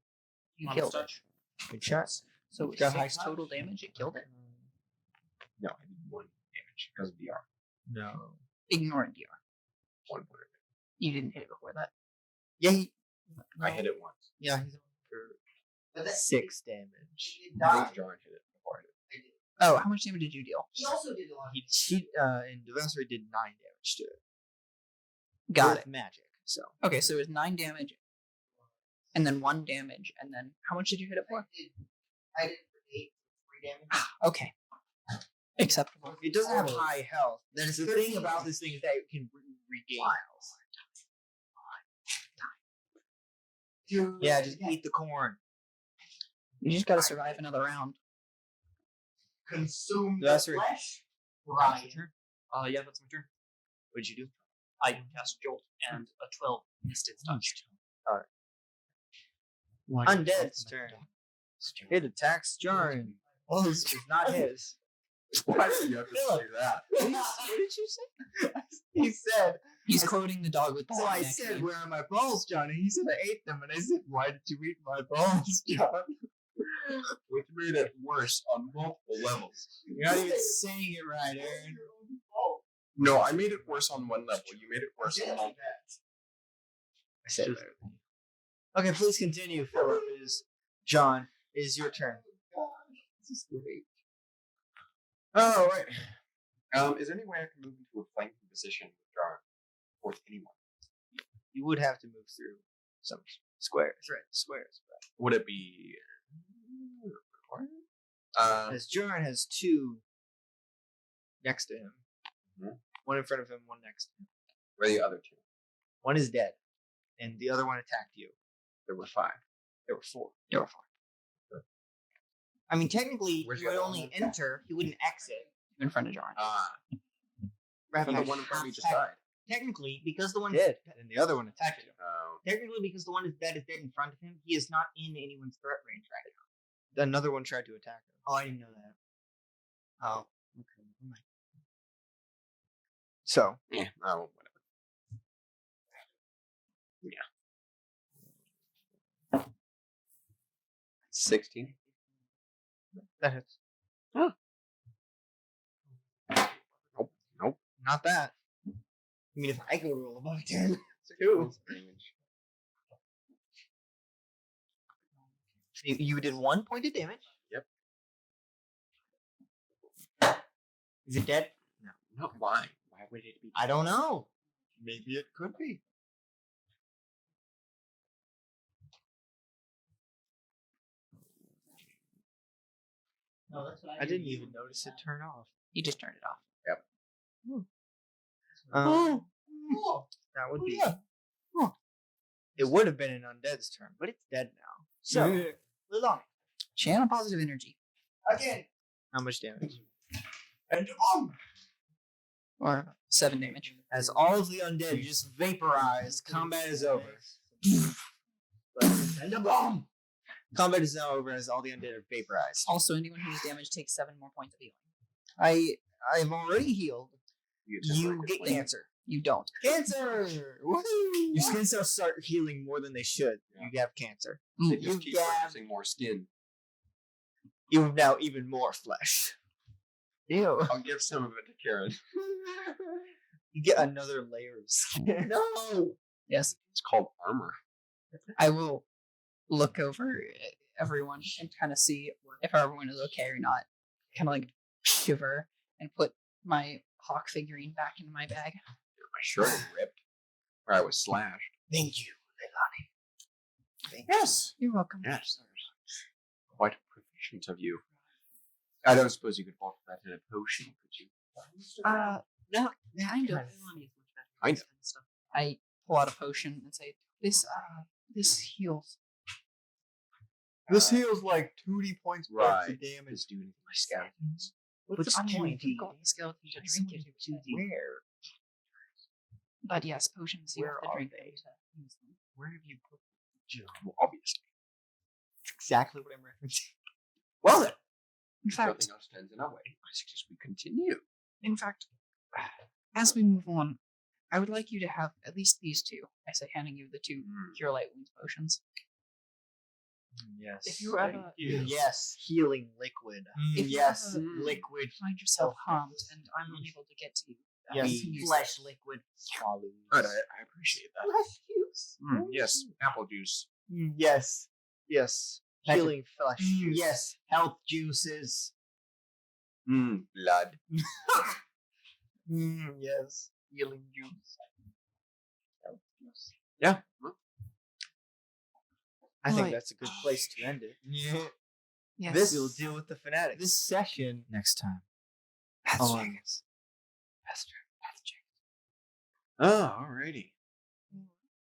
You On killed its it. touch. Good shot. So Got 6 high total damage. It killed it. No, I did 1 damage because of DR. No. Ignoring DR. 1 point. You didn't hit it before that. Yeah, I hit it once. yeah, he's on for 6 damage. Both John hit it before I hit it. Oh, how much damage did you deal? He also did a lot. And Devasser did 9 damage to it. Got With it. magic. So Okay, so it was 9 damage, and then 1 damage, and then how much did you hit it for? I did 8, 3 damage. Okay, acceptable. it doesn't have high health. That is the thing about this thing is that it can regain health. Yeah, just eat the corn. You just gotta survive another round. Consume the That's right. flesh. Right. Yeah, that's my turn. What'd you do? I cast Jolt and a 12 missed its touch. Undead's turn. It attacks Jarn. Oh, this is not his. Why did you have to say that? What did you say? He said. He's quoting the dog with the So I neck said, thing. "Where are my balls, John?" And he said, "I ate them." And I said, "Why did you eat my balls, John?" Which made it worse on multiple levels. You're not even saying it right, Aaron. No, I made it worse on one level. You made it worse on multiple. I said it. Okay, please continue, Philip. John, is your turn. This is great. Oh, right. Is there any way I can move into a flanking position with Jar or with anyone? You would have to move through some squares. Would it be required? As Jarn has 2 next to him. Mhm. One in front of him, one next to him. Where are the other 2? One is dead, and the other one attacked you. There were 5. There were 4. I mean, technically, Where's he the would other only one? enter. He wouldn't exit. In front of Jarn. And the one in front of me just died. Technically, because the one Dead, and the other one attacked you. technically because the one is dead in front of him, he is not in anyone's threat range right now. Another one tried to attack him. Oh, I didn't know that. Oh, okay. Never mind. So, Yeah, whatever. 16. that hits. Nope. Not that. I mean, if I could roll above 10. 2. You did 1 point of damage. Yep. Is it dead? No, why? Why would it be? I don't know. Maybe it could be. No, that's what I didn't even notice it turn off. You just turned it off. That would be. It would have been an undead's turn, but it's dead now. So, Lilong, Channel positive energy. Again. how much damage? And Or 7 damage. As all of the undead just vaporize, combat is over. and a bomb. Combat is now over as all the undead are vaporized. Also, anyone who's damaged takes 7 more points of healing. I'm already healed. You get Wait. cancer. You don't. Cancer! Woohoo! Your skin cells start healing more than they should. Yeah. You have cancer. They Mm. just keep Yeah. producing more skin. You have now even more flesh. Ew. I'll give some of it to Karen. You get another layer of skin. No! Yes. It's called armor. I will look over everyone and kind of see if everyone is okay or not. Kind of like shiver and put my hawk figurine back into my bag. My shirt was ripped, or I was slashed. Thank you, Leilani. Yes. You're welcome. Yes. Quite proficient of you. I don't suppose you could offer that in a potion, could you? No, kind of. Kind of. I pull out a potion and say, "This heals." This heals like 2d points Right. of damage. Let's do anything my skeletons. What's I mean, 2d? you've got the skeleton to drink it. Where? But yes, potions you Where have to are drink they? them to use them. Where have you put Well, obviously. That's exactly what I'm referencing. Well then, In if fact, nothing else stands in our way, I suggest we continue. as we move on, I would like you to have at least these 2. I say, handing you the 2 Cure Light Wounds potions. Yes. If you ever Yes, healing liquid. If you yes, ever liquid. find yourself harmed and I'm unable to get to you, Yes, Juice. flesh liquid. Swallows. Good, I appreciate that. Flesh juice. Yes, apple juice. Yes. Yes. Heck of- Healing flesh. juice. Yes, health juices. Blood. Yes. Healing juice. Yeah. Well, I think Right. that's a good place to end it. Yeah. Yes. This will deal with the fanatics. This session next time. That's on oh, alrighty.